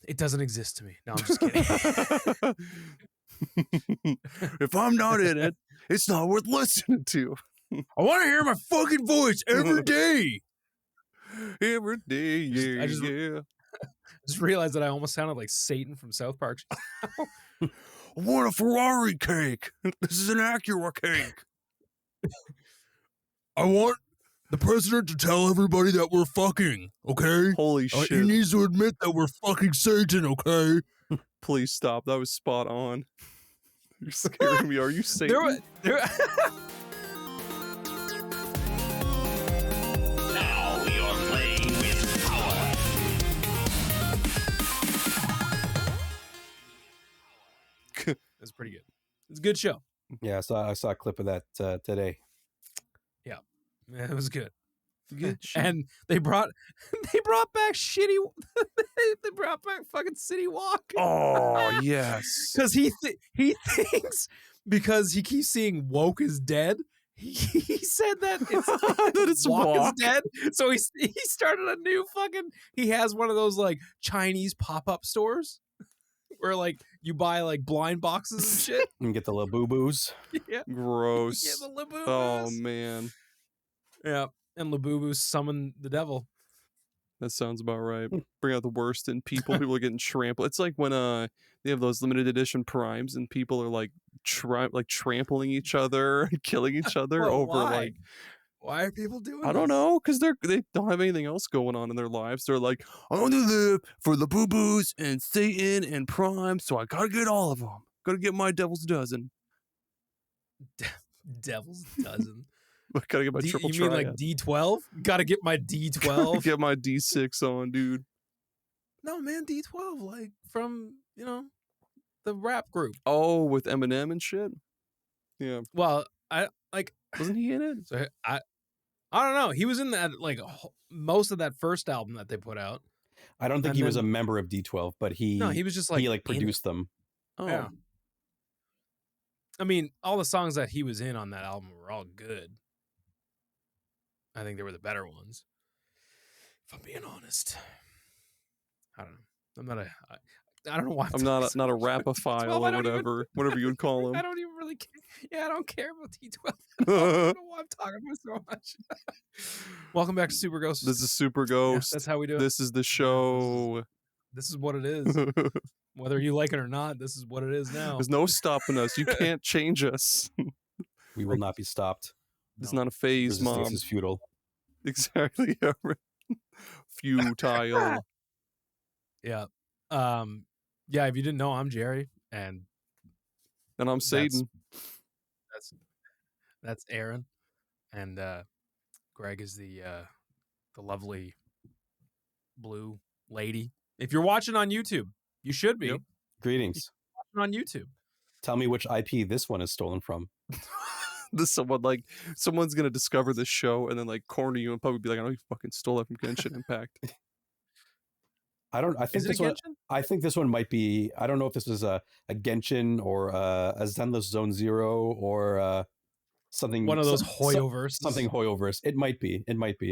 It doesn't exist to me. No, I'm just kidding. If I'm not in it, it's not worth listening to. I want to hear my fucking voice every day. Every day, yeah, I just realized that I almost sounded like Satan from South Park. I want a Ferrari cake. This is an Acura cake. I want the president to tell everybody that we're fucking, okay? Holy shit. He needs to admit that we're fucking Satan, okay? Please stop. That was spot on. You're scaring me. Are you Satan? Now you're playing with power. It's pretty good. It's a good show. Yeah, I saw a clip of that today. Yeah, it was good. Good shit. And they brought back shitty. They brought back fucking City Walk. Oh, yes. Because he thinks because he keeps seeing woke is dead. He said that it's Walk is dead. So he started a new fucking. He has one of those like Chinese pop-up stores where like you buy like blind boxes and shit. You can get the Labubu's. Yeah, Gross. yeah, the Labubus. Oh, man. Yeah, and Labubu summon the devil. That sounds about right. Bring out the worst in people. People are getting trampled. It's like when they have those limited edition primes and people are like trampling each other and killing each other over why? like. Why are people doing I don't know, because they don't have anything else going on in their lives. They're like, I want to live for the boo-boos and Satan and Prime, so I gotta get all of them. Gotta get my devil's dozen. Devil's dozen. I gotta get my triple You mean like D12? Gotta get my D12. Get my D6 on, dude. No, man, D12, like from, the rap group. Oh, with Eminem and shit? Yeah. Well, I like. Wasn't he in it? So I don't know. He was in that, like, most of that first album that they put out. I don't think he was a member of D12, but he was just like. He like produced them. Oh. Yeah. I mean, all the songs that he was in on that album were all good. I think they were the better ones. If I'm being honest. I don't know. I'm not a. I don't know why. I'm not a rapophile or whatever you would call him. I don't even really care. Yeah, I don't care about T12. I don't know why I'm talking about so much. Welcome back to Super Ghost. This is Super Ghost. Yeah, that's how we do it. This is the show. This is what it is. Whether you like it or not, this is what it is now. There's no stopping us. You can't change us. We will not be stopped. It's not a phase, Mom. This is futile. Exactly. Futile. Yeah. Yeah, if you didn't know, I'm Jerry, and I'm Satan. That's Aaron, and Greg is the lovely blue lady. If you're watching on YouTube, you should be. Yep. Greetings. On YouTube. Tell me which IP this one is stolen from. Someone's gonna discover this show and then like corner you and probably be like, I know you fucking stole that from Genshin Impact. I think this one. I think this one might be. I don't know if this is a Genshin or a Zenless Zone Zero or something. One of those Hoyoverse. Something Hoyoverse. It might be.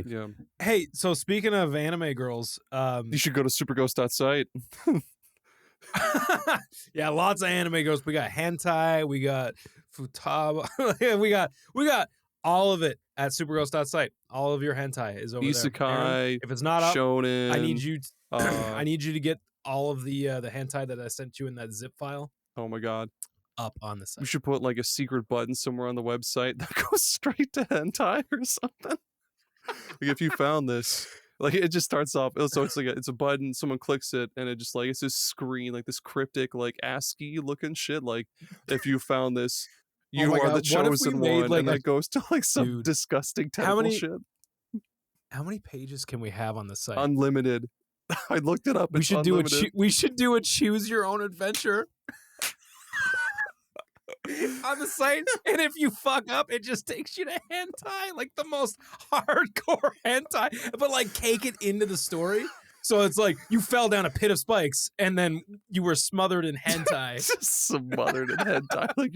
Yeah. Hey, so speaking of anime girls, you should go to superghost.site. Yeah, lots of anime girls. We got hentai, we got futaba, we got all of it at superghost.site. All of your hentai is over Isekai, there. Aaron, if it's not up, shonen. I need you. I need you to get all of the hentai that I sent you in that zip file. Oh my god. Up on the site. We should put like a secret button somewhere on the website that goes straight to hentai or something. Like if you found this, like it just starts off. So it's like it's a button. Someone clicks it, and it just like it's this screen, like this cryptic, like ASCII looking shit. Like if you found this, you are the chosen one, and that goes to like some disgusting tentacle shit. How many pages can we have on the site? Unlimited. I looked it up. We should do we should do a choose your own adventure on the site, and if you fuck up, it just takes you to hentai, like the most hardcore hentai, but like cake it into the story. So it's like you fell down a pit of spikes and then you were smothered in hentai. Smothered in hentai, like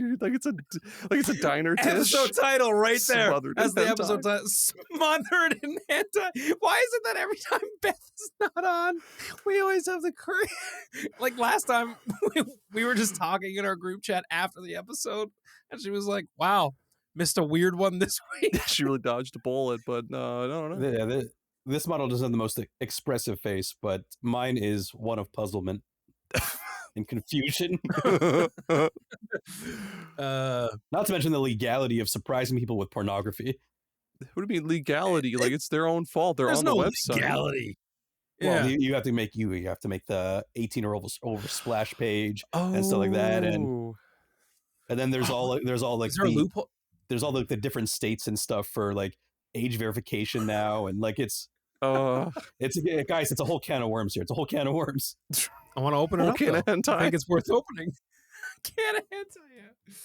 it's a diner dish. Episode title right there. Smothered That's in the hentai. episode title. Smothered in hentai. Why is it that every time Beth is not on, we always have the like last time we were just talking in our group chat after the episode, and she was like, "Wow, missed a weird one this week." She really dodged a bullet, but I don't know. Yeah, this model doesn't have the most expressive face, but mine is one of puzzlement and confusion. Not to mention the legality of surprising people with pornography. What do you mean legality? Like it's their own fault. They're on the website. Legality. Well, you have to make the 18 or over splash page and stuff like that, and then there's all like Is there a loophole? There's all the different states and stuff for like age verification now, and like it's guys, it's a whole can of worms here. It's a whole can of worms. I want to open it up. Can of hentai. I think it's worth opening. Can of hentai. Yeah.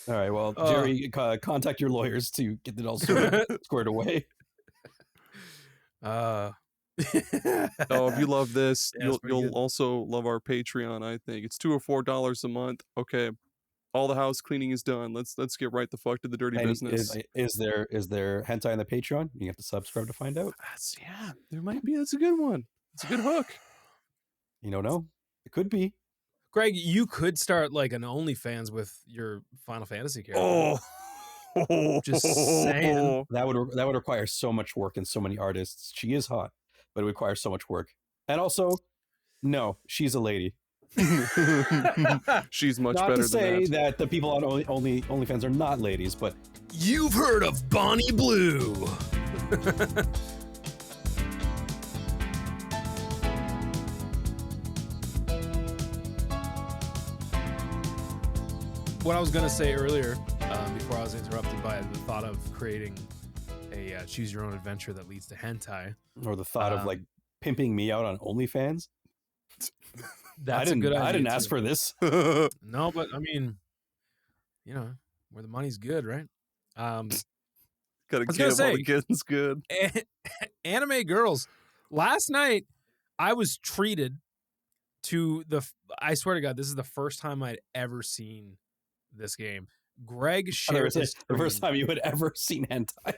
All right, well, Jerry, contact your lawyers to get it all squared away. Oh, if you love this, Yeah, you'll also love our Patreon. I think it's $2 or $4 a month. Okay, all the house cleaning is done. Let's get right the fuck to the dirty business. Is there hentai on the Patreon? You have to subscribe to find out. There might be. That's a good one. It's a good hook. You don't know. It could be. Greg, you could start like an OnlyFans with your Final Fantasy character. Oh, Just saying. That would require so much work and so many artists. She is hot, but it requires so much work. And also, no, she's a lady. She's much not better to say than that the people on OnlyFans are not ladies, but You've heard of Bonnie Blue. What I was going to say earlier, before I was interrupted by the thought of creating a choose your own adventure that leads to hentai, or the thought of like pimping me out on OnlyFans. that's a good idea. I didn't ask for this. No, but I mean, you know, where the money's good, right? Gotta was get gonna while say- the getting's good. Anime girls. Last night, I was treated to I swear to God, this is the first time I'd ever seen this game. Greg shared The first time you had ever seen hentai.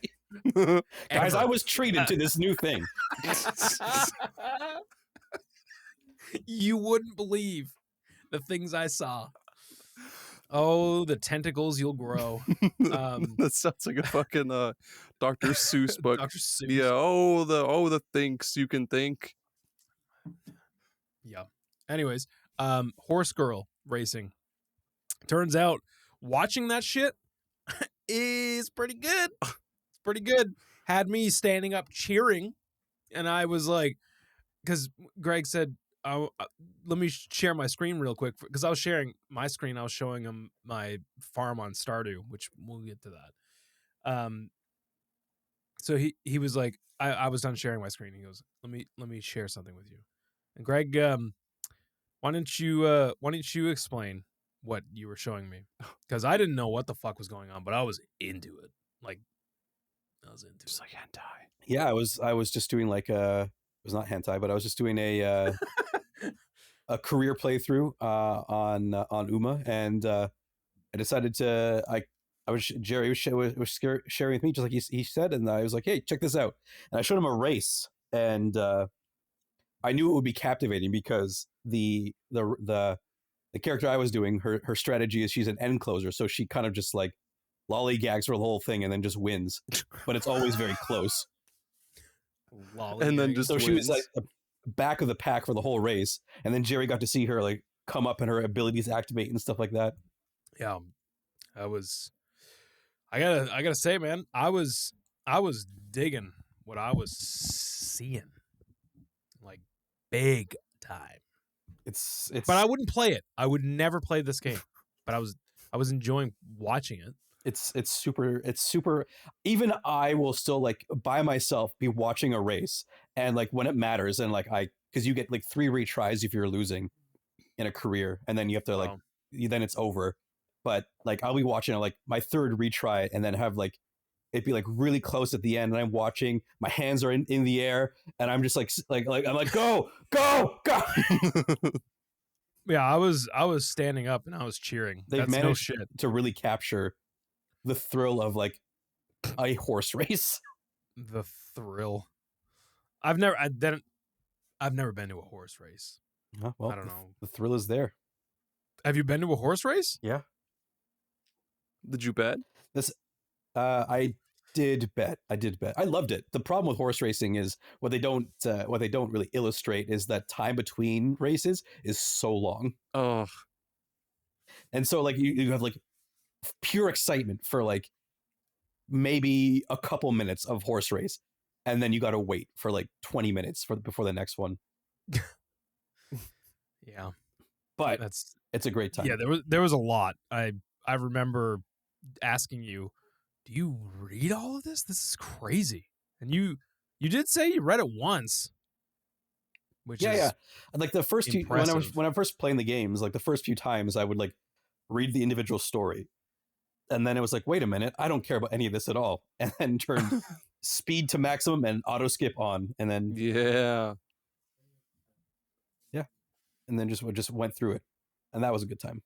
Guys, I was treated to this new thing. You wouldn't believe the things I saw. Oh, the tentacles you'll grow. That sounds like a fucking Dr. Seuss book. Dr. Seuss. Yeah. The thinks you can think. Yeah. Anyways, horse girl racing. Turns out watching that shit is pretty good. It's pretty good. Had me standing up cheering, and I was like, because Greg said, let me share my screen real quick, because I was sharing my screen. I was showing him my farm on Stardew, which we'll get to that. So he was like, I was done sharing my screen. He goes, let me share something with you. And Greg, why don't you explain what you were showing me? Because I didn't know what the fuck was going on, but I was into it. Like, I was into Just it. like hentai. Yeah, I was just doing like it was not hentai, but I was just doing a career playthrough on Uma, and I decided to Jerry was sharing with me, just like he said, and I was like, hey, check this out, and I showed him a race, and I knew it would be captivating because the character I was doing, her strategy is she's an end closer, so she kind of just like lollygags for the whole thing and then just wins, but it's always very close. And then just she was like the back of the pack for the whole race, and then Jerry got to see her like come up and her abilities activate and stuff like that. Yeah, I gotta say, man, I was digging what I was seeing, like big time. It's But I wouldn't play it. I would never play this game. But I was enjoying watching it. It's super. Even I will still like by myself be watching a race, and like when it matters, and like because you get like 3 retries if you're losing in a career, and then you have to like then it's over. But like I'll be watching like my 3rd retry, and then have like it'd be like really close at the end, and I'm watching. My hands are in the air, and I'm just like I'm like go. Yeah, I was standing up and I was cheering. They've That's no managed shit. to really capture the thrill of like a horse race. The thrill. I've never been to a horse race. Well, I don't know. The thrill is there. Have you been to a horse race? Yeah. Did you bet? I did bet. I loved it. The problem with horse racing is what they don't really illustrate is that time between races is so long. Oh, And so like you have like pure excitement for like maybe a couple minutes of horse race, and then you got to wait for like 20 minutes before the next one. Yeah. But it's a great time. Yeah, there was a lot. I remember asking you, do you read all of this? This is crazy. And you did say you read it once. Which is like the first few impressive. when I first playing the games, like the first few times I would like read the individual story. And then it was like, wait a minute, I don't care about any of this at all. And then turned speed to maximum and auto skip on. And then yeah. and then just went through it. And that was a good time.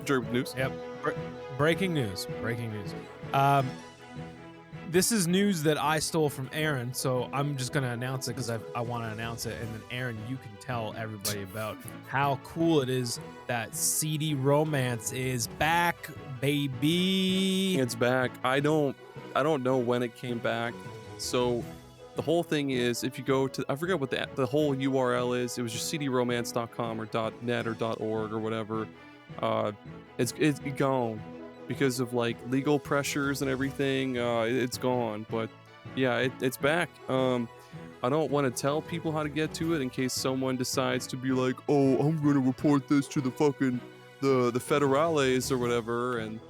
Jerk news. Yep. Breaking news. This is news that I stole from Aaron, so I'm just going to announce it because I want to announce it. And then, Aaron, you can tell everybody about how cool it is that CDRomance is back, baby. It's back. I don't know when it came back. So the whole thing is, if you go to, I forget what the whole URL is. It was just cdromance.com or .net or .org or whatever. It's gone because of like legal pressures and everything. It's gone, but yeah, it's back. I don't want to tell people how to get to it in case someone decides to be like, oh, I'm gonna report this to the fucking the federales or whatever. And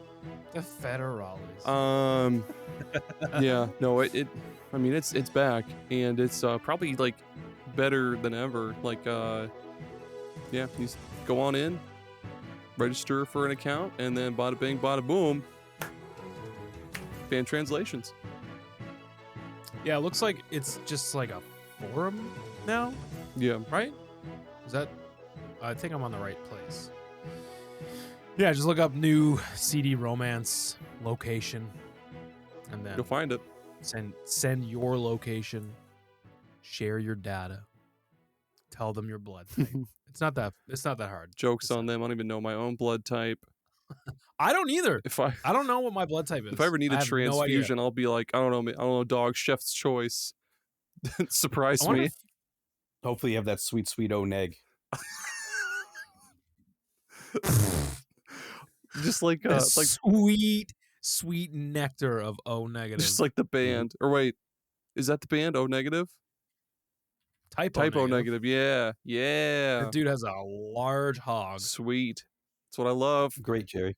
The federales. yeah, no, I mean, it's back, and it's probably like better than ever. Like, yeah, you just go on in, register for an account, and then bada bing, bada boom, fan translations. Yeah, it looks like it's just like a forum now, Yeah, right? Is that? I think I'm on the right place. Yeah, just look up new CDRomance location, and then you'll find it. send your location, share your data, tell them your blood type. It's not that hard. Jokes on them. I don't even know my own blood type. I don't either. If I don't know what my blood type is. if I ever need a have no idea. transfusion, I'll be like, I don't know, dog, chef's choice. Surprise I wonder me. Hopefully you have that sweet O neg. Just like The like sweet nectar of O negative. just like the band. Or wait, is that the band O negative? Typo negative. Yeah. The dude has a large hog. Sweet. That's what I love. Great, Jerry.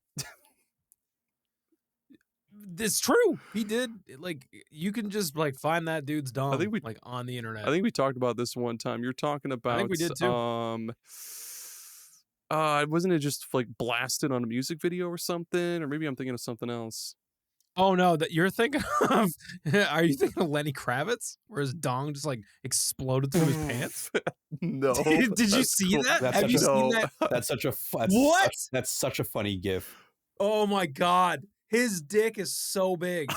It's true. He did. Like, you can just like find that dude's dong. I think we- like on the internet. I think we talked about this one time. You're talking about think we did too. Wasn't it just like blasted on a music video or something? Or maybe I'm thinking of something else. Oh no, that you're thinking of? Are you thinking of Lenny Kravitz, where his dong just like exploded through his pants? No. Did you that's see cool. that? That's Have you such a- seen that? That's such a What? That's such a funny gif. Oh my god, his dick is so big.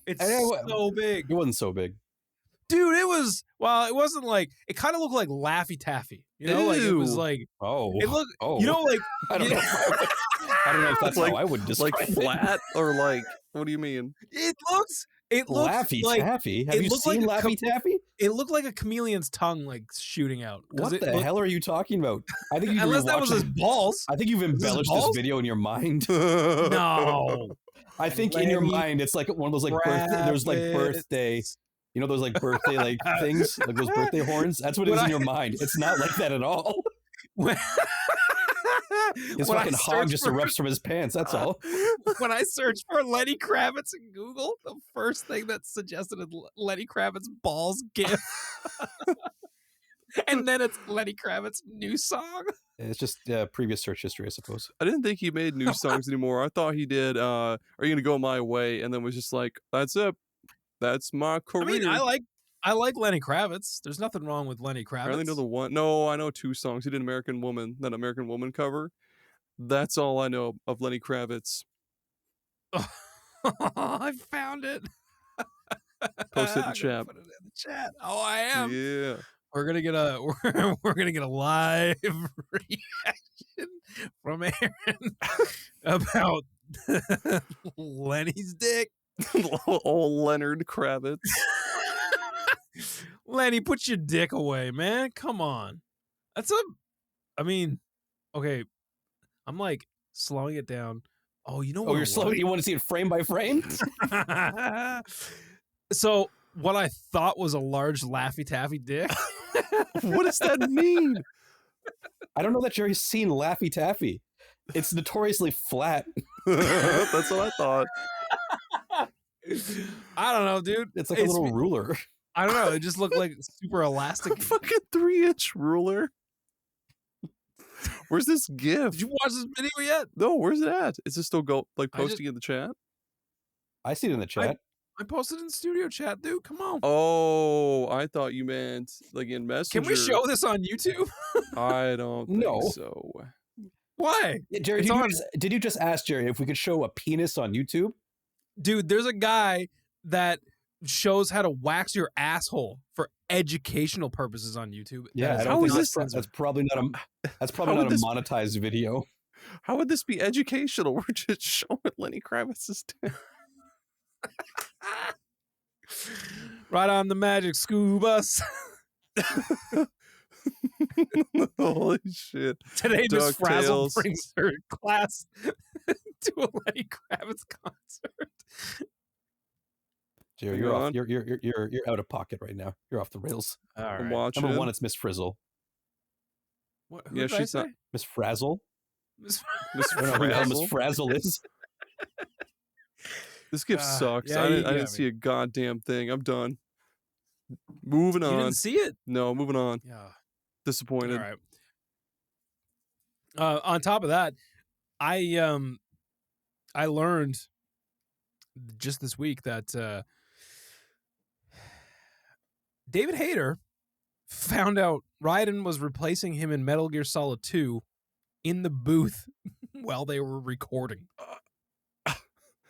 It's so big, It wasn't so big. dude. It was. Well, it wasn't like. It kind of looked like Laffy Taffy. You know, like it was Ew. like. Oh, It looked. oh. You know, like. I don't know. I don't know if that's Like- how I would describe Like it. flat or like, what do you mean? It looks. It looks Laffy like. Taffy. Have it you looked like seen a Laffy Taffy? It looked like a chameleon's tongue, like shooting out. 'Cause What it the looked- hell are you talking about? I think you Unless that was his balls. I think you've embellished this balls? video in your mind. No. I think in your Lenny mind it's like one of those like birthday. There's like Kravitz. birthday. You know those like birthday like things, like those birthday horns. That's what it is in your mind. It's not like that at all. When- His when I fucking hog search just for- erupts from his pants. That's all. When I search for Lenny Kravitz in Google, the first thing that's suggested is Lenny Kravitz balls gif. And then it's Lenny Kravitz new song. It's just previous search history, I suppose. I didn't think he made new songs anymore. I thought he did. Are you gonna go my way? And then was just like, that's it. That's my career. I mean, I like Lenny Kravitz. There's nothing wrong with Lenny Kravitz. I only know the one. No, I know 2 songs. He did American Woman, that American Woman cover. That's all I know of Lenny Kravitz. I found it. Post it in the chat. Put it in the chat. Oh, I am. Yeah. We're gonna get a we're gonna get a live reaction from Aaron about Lenny's dick. Old Leonard Kravitz. Lenny, put your dick away, man. Come on. I mean, okay. I'm like slowing it down. Oh, you know what? Oh, you're slowing. You want to see it frame by frame? So what I thought was a large Laffy Taffy dick. What does that mean? I don't know that you've seen Laffy Taffy. It's notoriously flat. That's what I thought. I don't know, dude. It's like a little ruler. I don't know. It just looked like super elastic. A fucking 3-inch ruler. Where's this GIF? Did you watch this video yet? No, where's it at? Is it still posting in the chat? I see it in the chat. I posted in studio chat, dude. Come on. Oh, I thought you meant like in Messenger. Can we show this on YouTube? I don't think so. Why? Yeah, Jerry, did you just ask Jerry if we could show a penis on YouTube? Dude, there's a guy that shows how to wax your asshole for educational purposes on YouTube. Yeah, I don't think that's probably not a monetized video. How would this be educational? We're just showing Lenny Kravitz's dick. Right on the magic school bus. Holy shit. Today, Miss Frazzle DuckTales. brings her class to a Lenny Kravitz concert. Jerry, you're out of pocket right now. You're off the rails. All right. I'm watching. Number 1, it's Miss Frizzle. What, Yeah, did I she's say? not. Miss Frazzle. Miss Miss I don't know who the hell Miss Frazzle. Frazzle is. This gift sucks. yeah, I you didn't got see a goddamn thing. I'm done. Moving You on. didn't see it? No, moving on. Yeah. Disappointed. All right. On top of that, I learned just this week that David Hayter found out Raiden was replacing him in Metal Gear Solid 2 in the booth while they were recording.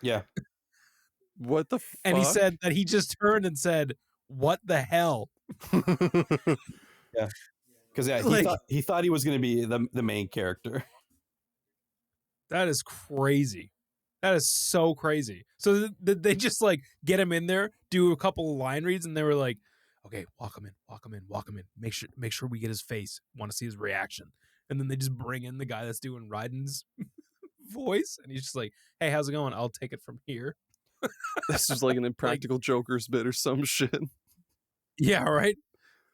Yeah. What the fuck? And he said that he just turned and said, "What the hell?" Yeah. Because he thought he was going to be the main character. That is crazy. That is so crazy. So they just like get him in there, do a couple of line reads, and they were like, "Okay, walk him in. Make sure we get his face. Want to see his reaction." And then they just bring in the guy that's doing Raiden's voice, and he's just like, "Hey, how's it going? I'll take it from here." This is like an Impractical Jokers bit or some shit. Yeah, right.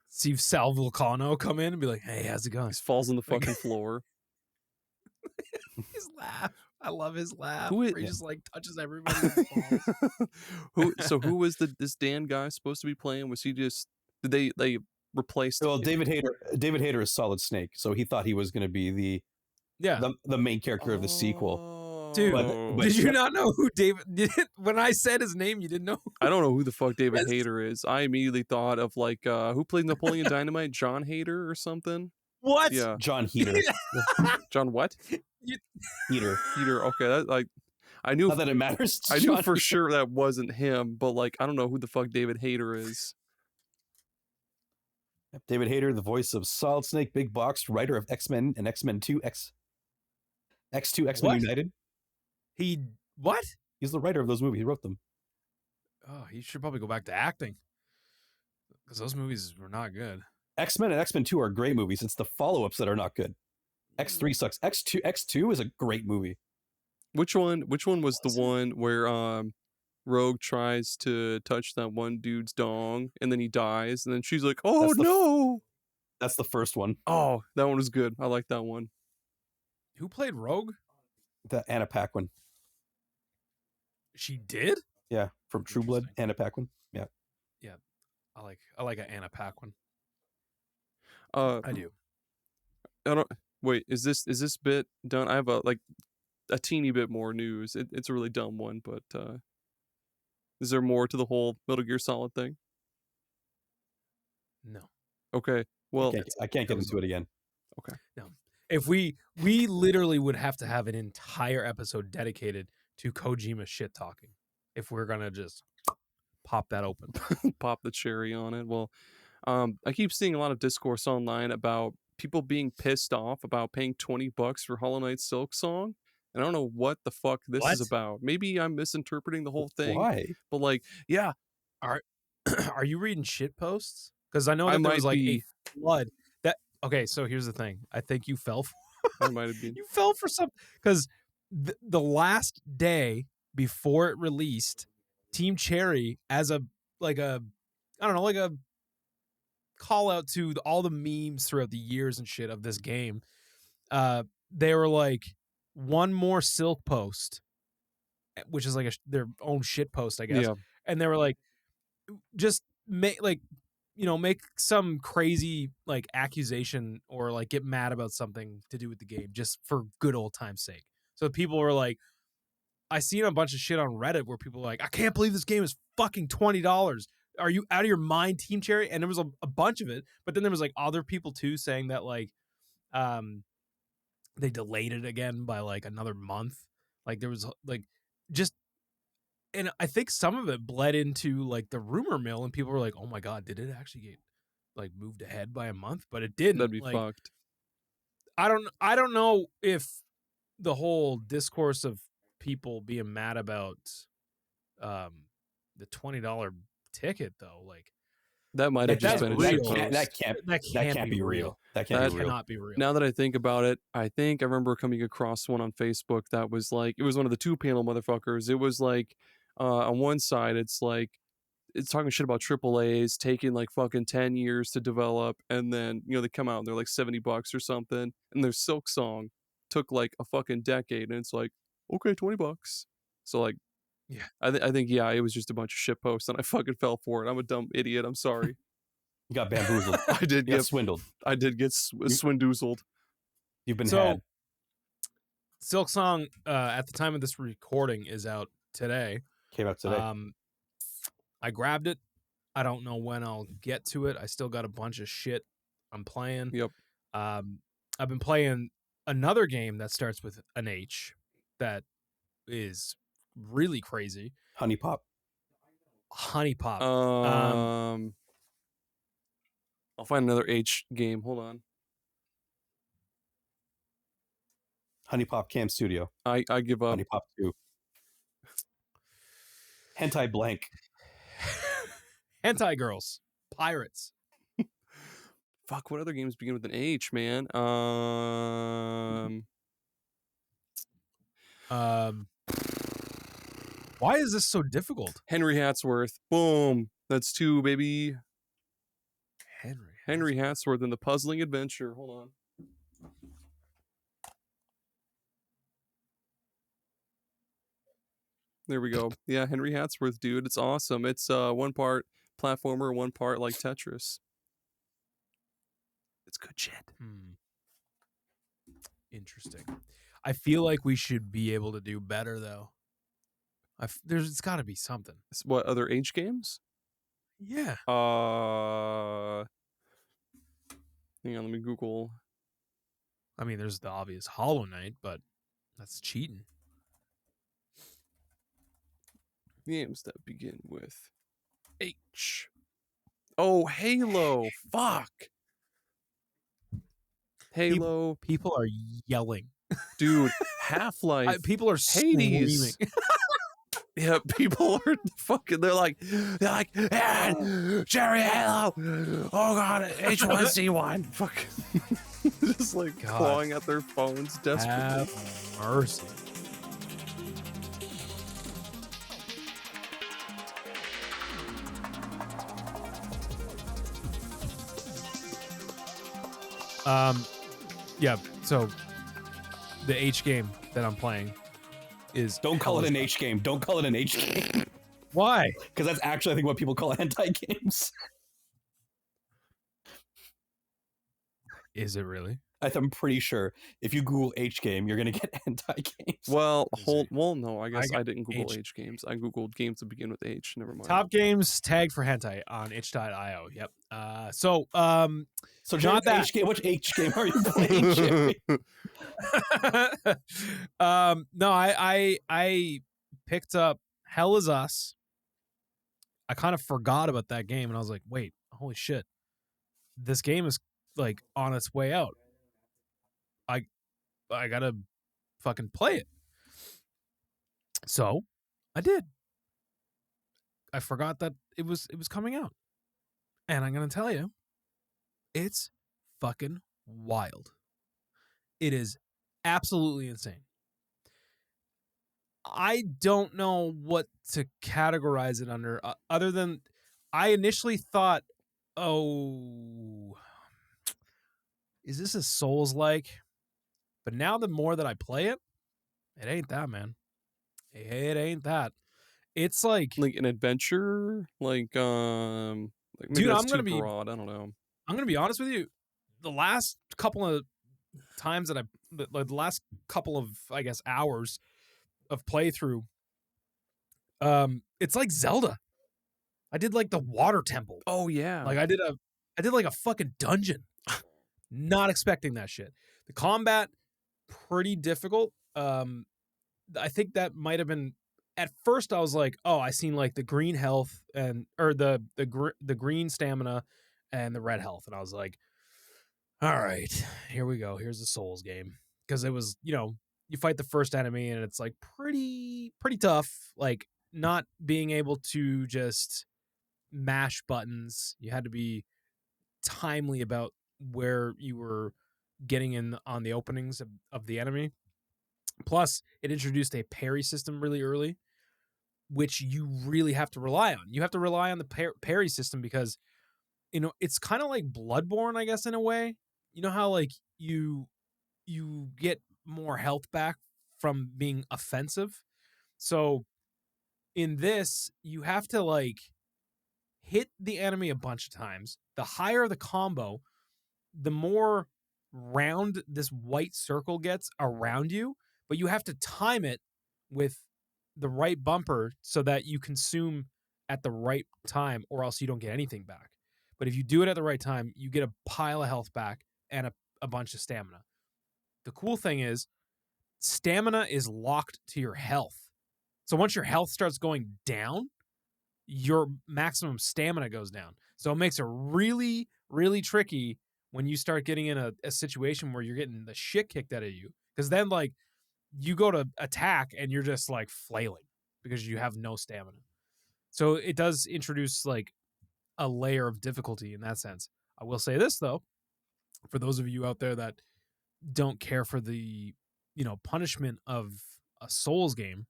See Sal Vulcano come in and be like, "Hey, how's it going?" He falls on the fucking floor. His laugh. I love his laugh. Who is- where he just like touches everybody with his balls. Who was this Dan guy supposed to be playing? Was he just did they replace Well, David Hayter is Solid Snake, so he thought he was going to be Yeah. the main character of the sequel. Dude, But- did you not know who David did? When I said his name, you didn't know? I don't know who the fuck David That's- Hayter is. I immediately thought of like who played Napoleon Dynamite? John Hayter or something? What? Yeah. John Heater. John what? Heater. Heater. Okay, that like I knew Not that it matters. I knew John for Heater. sure that wasn't him, but like I don't know who the fuck David Hayter is. David Hayter, the voice of Solid Snake, Big Box, writer of X-Men and X-Men 2, X2, X-Men What? United. What? He's the writer of those movies. He wrote them. Oh, he should probably go back to acting. Because those movies were not good. X-Men and X-Men 2 are great movies. It's the follow-ups that are not good. X3 sucks. X2 is a great movie. Which one was the one where Rogue tries to touch that one dude's dong and then he dies and then she's like, "Oh That's the- no." That's the first one. Oh, that one was good. I like that one. Who played Rogue? The Anna Paquin. She did? Yeah, from True Blood, Interesting. Anna Paquin. Yeah. I like an Anna Paquin. I I do. don't. Wait, is this bit done? I have a teeny bit more news. It's a really dumb one, but is there more to the whole Metal Gear Solid thing? No. Okay. Well, I can't get into it again. okay. No. If we literally would have to have an entire episode dedicated to Kojima shit talking if we're gonna just pop that open. Pop the cherry on it. Well, I keep seeing a lot of discourse online about people being pissed off about paying $20 for Hollow Knight Silksong. And I don't know what the fuck this is about. Maybe I'm misinterpreting the whole thing. Why? But like, yeah. Are you reading shit posts? Because I know that I there might was like be. a flood. That okay, so here's the thing. I think you fell for I might have been. you fell for something because the last day before it released, Team Cherry as a call out to all the memes throughout the years and shit of this game. They were like one more Silk post, which is like their own shit post, I guess. Yeah. And they were like, just make make some crazy like accusation or like get mad about something to do with the game just for good old time's sake. So people were like, I seen a bunch of shit on Reddit where people were like, I can't believe this game is fucking $20. Are you out of your mind, Team Cherry? And there was a bunch of it, but then there was like other people too saying that like they delayed it again by like another month. Like there was like just, and I think some of it bled into like the rumor mill, and people were like, "Oh my god, did it actually get like moved ahead by a month?" But it didn't. That'd be like, fucked. I don't know if the whole discourse of people being mad about the $20 ticket though, like That might have just been a shit post. That can't be real. That can't be real. Cannot be real. Now that I think about it, I think I remember coming across one on Facebook that was like, it was one of the 2-panel motherfuckers. It was like, on one side, it's like, it's talking shit about AAAs taking like fucking 10 years to develop, and then they come out and they're like $70 or something, and their Silksong took like a fucking decade, and it's like, okay, $20. So like, yeah, I think it was just a bunch of shit posts, and I fucking fell for it. I'm a dumb idiot. I'm sorry. You got bamboozled. I did You got get swindled. I did get swindoozled. You've been had. Silksong, at the time of this recording, is out today. Came out today. I grabbed it. I don't know when I'll get to it. I still got a bunch of shit I'm playing. Yep. I've been playing another game that starts with an H that is really crazy. Honey Pop. I'll find another H game. Hold on. Honey Pop Cam Studio. I give up. Honey Pop 2. Hentai Blank. Hentai Girls. Pirates. Fuck, what other games begin with an H, man? Why is this so difficult? Henry Hatsworth. Boom. That's 2, baby. Henry Hatsworth and the Puzzling Adventure. Hold on. There we go. Yeah, Henry Hatsworth, dude. It's awesome. It's one part platformer, one part like Tetris. It's good shit. Interesting. I feel like we should be able to do better though. There's got to be something. What other H games? Yeah. Hang on, let me Google. I mean, there's the obvious Hollow Knight, but that's cheating. Games that begin with H. Oh, Halo. Fuck. Halo. People are yelling. Dude, Half-Life. People are Hades. screaming. Yeah, people are fucking, they're like, Jerry Halo. Oh God, H1Z1. Fuck. Just like clawing at their phones desperately. Have mercy. Yeah, so the H game that I'm playing is... Don't call it an H game. Don't call it an H game. Why? Because that's actually, I think, what people call hentai games. Is it really? I'm pretty sure if you Google H game, you're gonna get hentai games. Well, see. no, I guess I got didn't Google H. H games. I Googled games that begin with H. Never mind. Top games tagged for hentai on itch.io. Yep. So So not that. H game. Which H game are you playing, Jerry? No, I picked up Hell Is Us. I kind of forgot about that game, and I was like, wait, holy shit, this game is like on its way out. I gotta fucking play it. So I did. I forgot that it was coming out. And I'm gonna tell you, it's fucking wild. It is absolutely insane. I don't know what to categorize it under, other than I initially thought, oh, is this a Souls-like? But now the more that I play it, it ain't that, man. It ain't that. It's like an adventure, maybe dude, that's I'm gonna too be broad. I don't know. I'm gonna be honest with you. The last couple of times that the last couple of, I guess, hours of playthrough, it's like Zelda. I did like the water temple. Oh yeah, Like I did like a fucking dungeon. Not expecting that shit. The combat pretty difficult. I think that might have been, at first I was like, oh, I seen like the green health or the green stamina and the red health, and I was like, all right, here we go. Here's the Souls game, because it was, you fight the first enemy and it's like pretty tough. Like not being able to just mash buttons. You had to be timely about where you were getting in on the openings of the enemy. Plus, it introduced a parry system really early, which you really have to rely on. You have to rely on the parry system because, it's kind of like Bloodborne, I guess, in a way. You know how like you get more health back from being offensive? So in this, you have to like hit the enemy a bunch of times. The higher the combo, the more round this white circle gets around you, but you have to time it with the right bumper so that you consume at the right time, or else you don't get anything back. But if you do it at the right time, you get a pile of health back and a bunch of stamina. The cool thing is, stamina is locked to your health. So once your health starts going down, your maximum stamina goes down. So it makes it really, really tricky when you start getting in a situation where you're getting the shit kicked out of you. Because then, like, you go to attack and you're just, like, flailing because you have no stamina. So it does introduce, like, a layer of difficulty in that sense. I will say this, though. For those of you out there that don't care for the, punishment of a Souls game,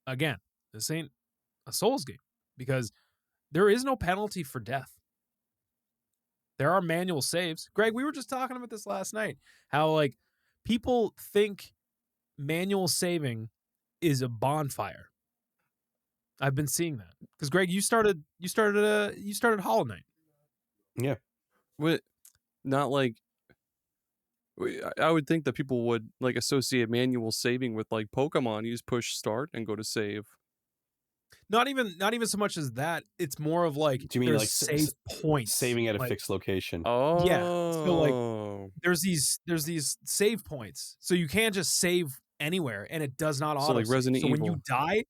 again, this ain't a Souls game because there is no penalty for death. There are manual saves. Greg, we were just talking about this last night, how like people think manual saving is a bonfire. I've been seeing that because Greg, you started Hollow Knight. Yeah. What? Not like. I would think that people would like associate manual saving with like Pokemon. You just push start and go to save. Not even so much as that. It's more of like, do you mean like save points, saving at a like, fixed location? Oh, yeah. So like, there's these save points, so you can't just save anywhere, and it does not auto. So like Resident Evil. Evil. When you die,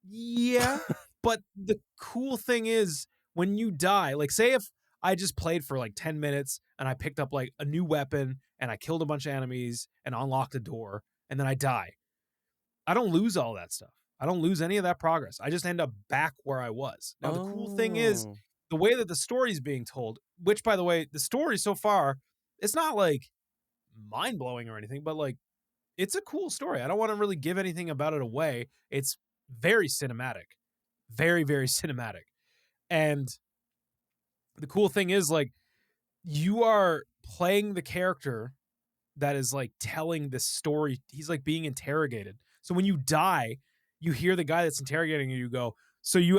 yeah. But the cool thing is, when you die, like say if I just played for like 10 minutes and I picked up like a new weapon and I killed a bunch of enemies and unlocked a door and then I die, I don't lose all that stuff. I don't lose any of that progress. I just end up back where I was. Now, the cool thing is the way that the story is being told, which, by the way, the story so far, it's not like mind-blowing or anything, but like it's a cool story. I don't want to really give anything about it away. It's very cinematic. Very, very cinematic. And the cool thing is, like, you are playing the character that is like telling this story. He's like being interrogated. So when you die, you hear the guy that's interrogating you go, so you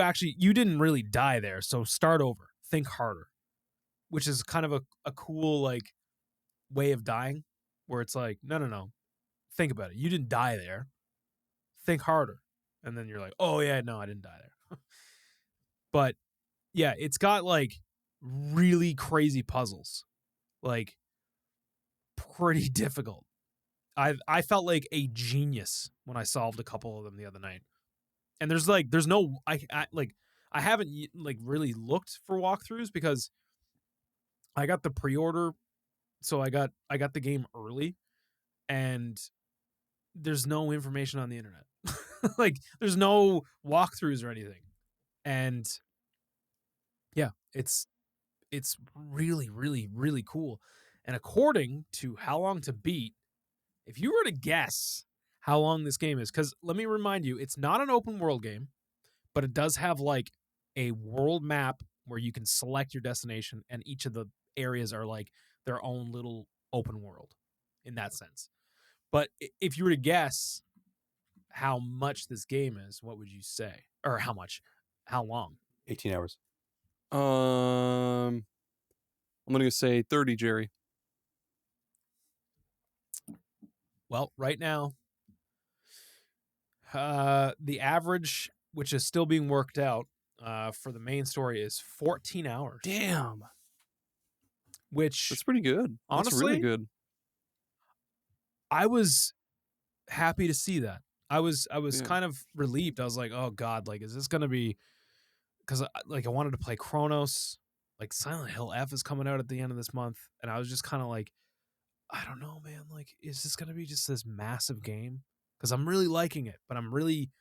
didn't really die there. So start over, think harder, which is kind of a cool like way of dying where it's like, no. Think about it. You didn't die there. Think harder. And then you're like, oh yeah, no, I didn't die there. But yeah, it's got like really crazy puzzles. Like pretty difficult. I felt like a genius when I solved a couple of them the other night. And there's no I haven't like really looked for walkthroughs because I got the pre-order, so I got the game early, and there's no information on the internet. Like there's no walkthroughs or anything. And yeah, it's really, really, really cool. And according to How Long to Beat, if you were to guess how long this game is, because let me remind you, it's not an open world game, but it does have like a world map where you can select your destination, and each of the areas are like their own little open world in that sense. But if you were to guess how much this game is, what would you say? Or how much? How long? 18 hours. I'm gonna say 30, Jerry. Well, right now, the average, which is still being worked out for the main story, is 14 hours. Damn, Which that's pretty good. That's honestly, really good. I was happy to see that. I was Yeah. kind of relieved. I was like, oh God, like, is this going to be, because like I wanted to play Chronos, like Silent Hill F is coming out at the end of this month. And I was just kind of like, I don't know, man. Like, is this going to be just this massive game? Because I'm really liking it, but I'm really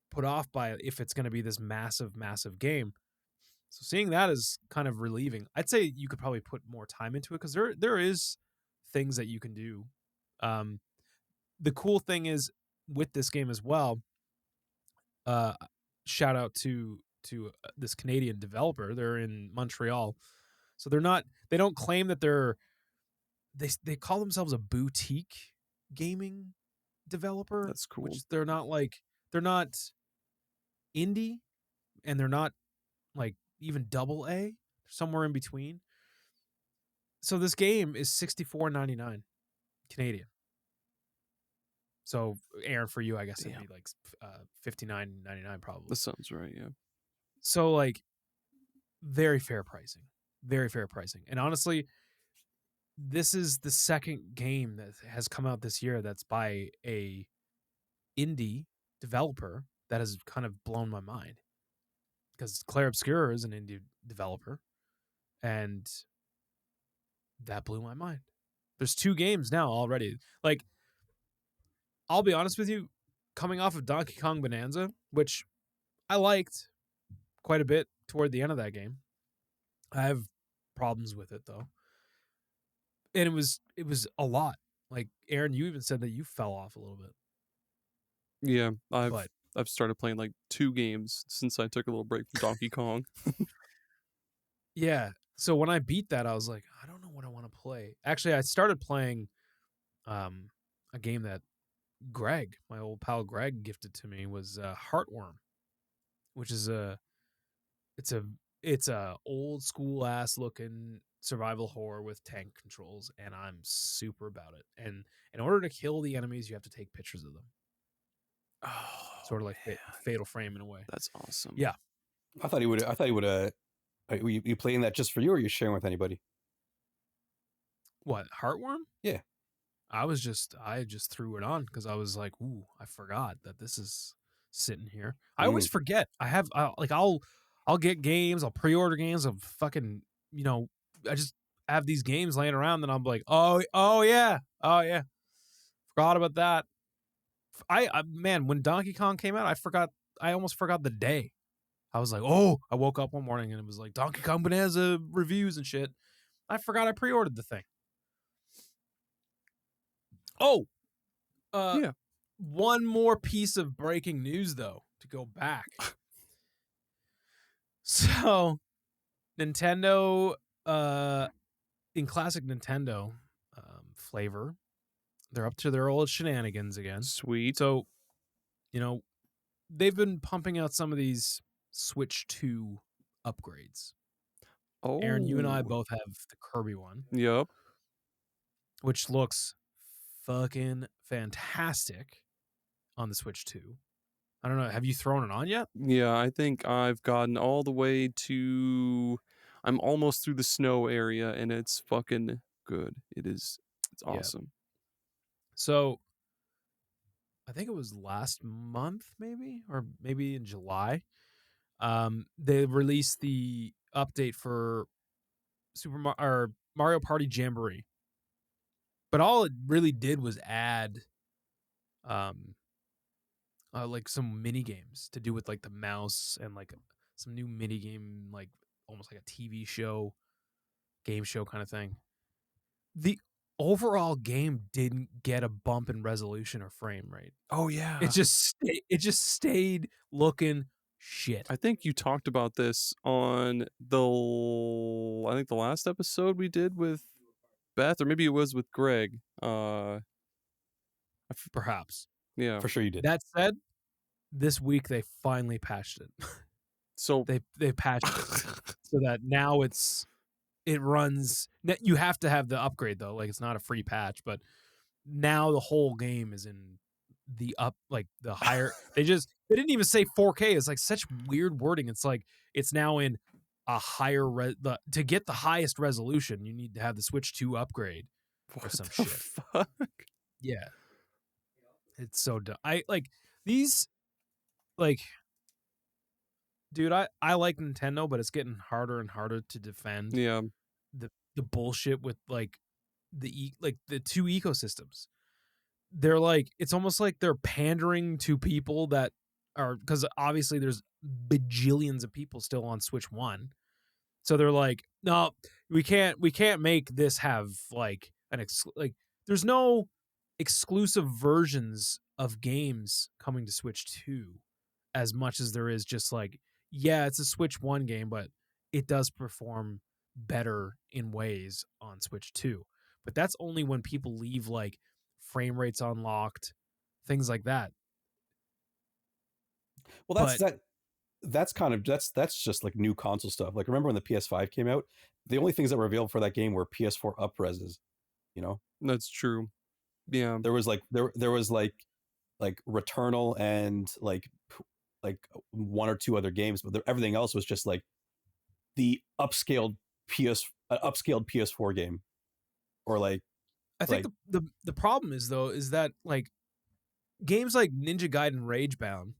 put off by it if it's going to be this massive, massive game. So seeing that is kind of relieving. I'd say you could probably put more time into it because there is things that you can do. The cool thing is with this game as well. Shout out to this Canadian developer. They're in Montreal, so they don't claim that they call themselves a boutique gaming developer. That's cool. Which they're not indie, and they're not like even double A. They're somewhere in between. So this game is $64.99 Canadian. So Aaron, for you, I guess it'd be like $59.99 probably. That sounds right. Yeah. So like very fair pricing. Very fair pricing. And honestly, this is the second game that has come out this year that's by a indie developer that has kind of blown my mind. Because Claire Obscura is an indie developer, and that blew my mind. There's 2 games now already. Like, I'll be honest with you, coming off of Donkey Kong Bonanza, which I liked quite a bit toward the end of that game. I have problems with it though. And it was a lot. Like Aaron, you even said that you fell off a little bit. Yeah, I've started playing like 2 games since I took a little break from Donkey Kong. Yeah. So when I beat that, I was like, I don't know what I want to play. Actually, I started playing a game that Greg, my old pal Greg, gifted to me, was Heartworm, which is it's a old school ass looking survival horror with tank controls, and I'm super about it. And in order to kill the enemies, you have to take pictures of them. Oh, Sort of like Fatal Frame in a way. that's awesome. Yeah. I thought he would. Were you playing that just for you, or are you sharing with anybody? What, Heartworm? Yeah. I just threw it on because I was like, ooh, I forgot that this is sitting here. I always forget. I'll get games, I'll pre-order games, I'll fucking, I just have these games laying around, and I'm like, oh yeah, forgot about that. Man, when Donkey Kong came out, I almost forgot the day. I was like, oh, I woke up one morning and it was like Donkey Kong Bonanza reviews and shit. I forgot I pre-ordered the thing. Oh, yeah. One more piece of breaking news though to go back. So, Nintendo, in classic Nintendo flavor, they're up to their old shenanigans again. Sweet. So, they've been pumping out some of these Switch 2 upgrades. Oh, Aaron, you and I both have the Kirby one. Yep. which looks fucking fantastic on the Switch 2. I don't know. Have you thrown it on yet? Yeah, I think I've gotten all the way to. I'm almost through the snow area, and it's fucking good. It's Yeah. awesome. So, I think it was last month, maybe, or maybe in July. They released the update for Mario Party Jamboree, but all it really did was add, like some mini games to do with like the mouse and like some new mini game, like almost like a TV show, game show kind of thing. The overall game didn't get a bump in resolution or frame rate. Oh yeah, It just stayed looking shit. I think you talked about this on I think the last episode we did with Beth, or maybe it was with Greg. Perhaps. Yeah, For sure you did. That said, this week they finally patched it. so They patched it so that now it runs. You have to have the upgrade though. Like it's not a free patch, but now the whole game is in the the higher. They didn't even say 4K. It's like such weird wording. It's like it's now in a higher to get the highest resolution. You need to have the Switch 2 upgrade or what some the shit. fuck? Yeah, it's so dumb. I like these. Like, dude, I like Nintendo, but it's getting harder and harder to defend Yeah, the bullshit with like the two ecosystems. They're like, it's almost like they're pandering to people that are, because obviously there's bajillions of people still on Switch 1. So they're like, no, we can't make this have like there's no exclusive versions of games coming to Switch 2 as much as there is just like, yeah, it's a Switch 1 game, but it does perform better in ways on Switch 2. But that's only when people leave like frame rates unlocked, things like that. Well, that's just like new console stuff. Like remember when the PS5 came out, the only things that were available for that game were PS4 upreses, you know? that's true. Yeah, There was like there was like Returnal and like one or two other games, but everything else was just like the upscaled PS4 game, or like I think the problem is though is that like games like Ninja Gaiden Ragebound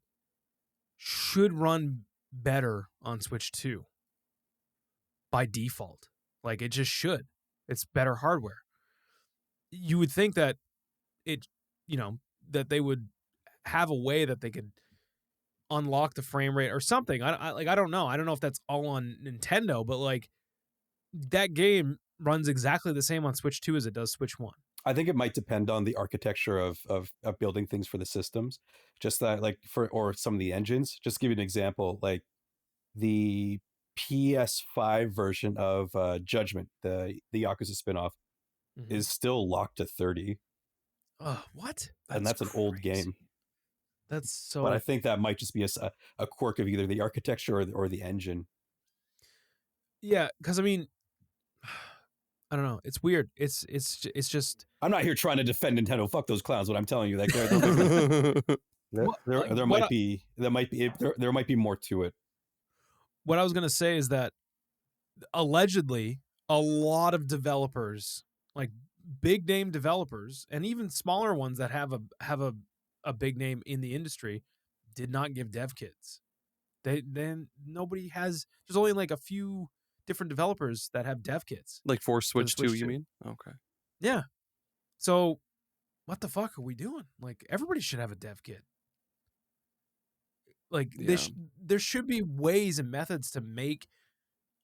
should run better on Switch 2 by default. Like it just should. It's better hardware. You would think that that they would have a way that they could unlock the frame rate or something. I don't know. I don't know if that's all on Nintendo, but like that game runs exactly the same on Switch 2 as it does Switch 1. I think it might depend on the architecture of building things for the systems. Just that like or some of the engines. Just to give you an example, like the PS5 version of Judgment, the Yakuza spinoff, is still locked to 30. Oh, what? And that's an old game. That's so. But I think that might just be a quirk of either the architecture or the engine. Yeah, because I mean, I don't know. It's weird. It's just. I'm not here trying to defend Nintendo. Fuck those clowns. What I'm telling you, like there might be more to it. What I was gonna say is that allegedly a lot of developers, like big name developers, and even smaller ones that have a big name in the industry, did not give dev kits. Nobody has. There's only like a few different developers that have dev kits. like for Switch 2, you mean? Okay. Yeah. So, what the fuck are we doing? Like everybody should have a dev kit. Like there should be ways and methods to make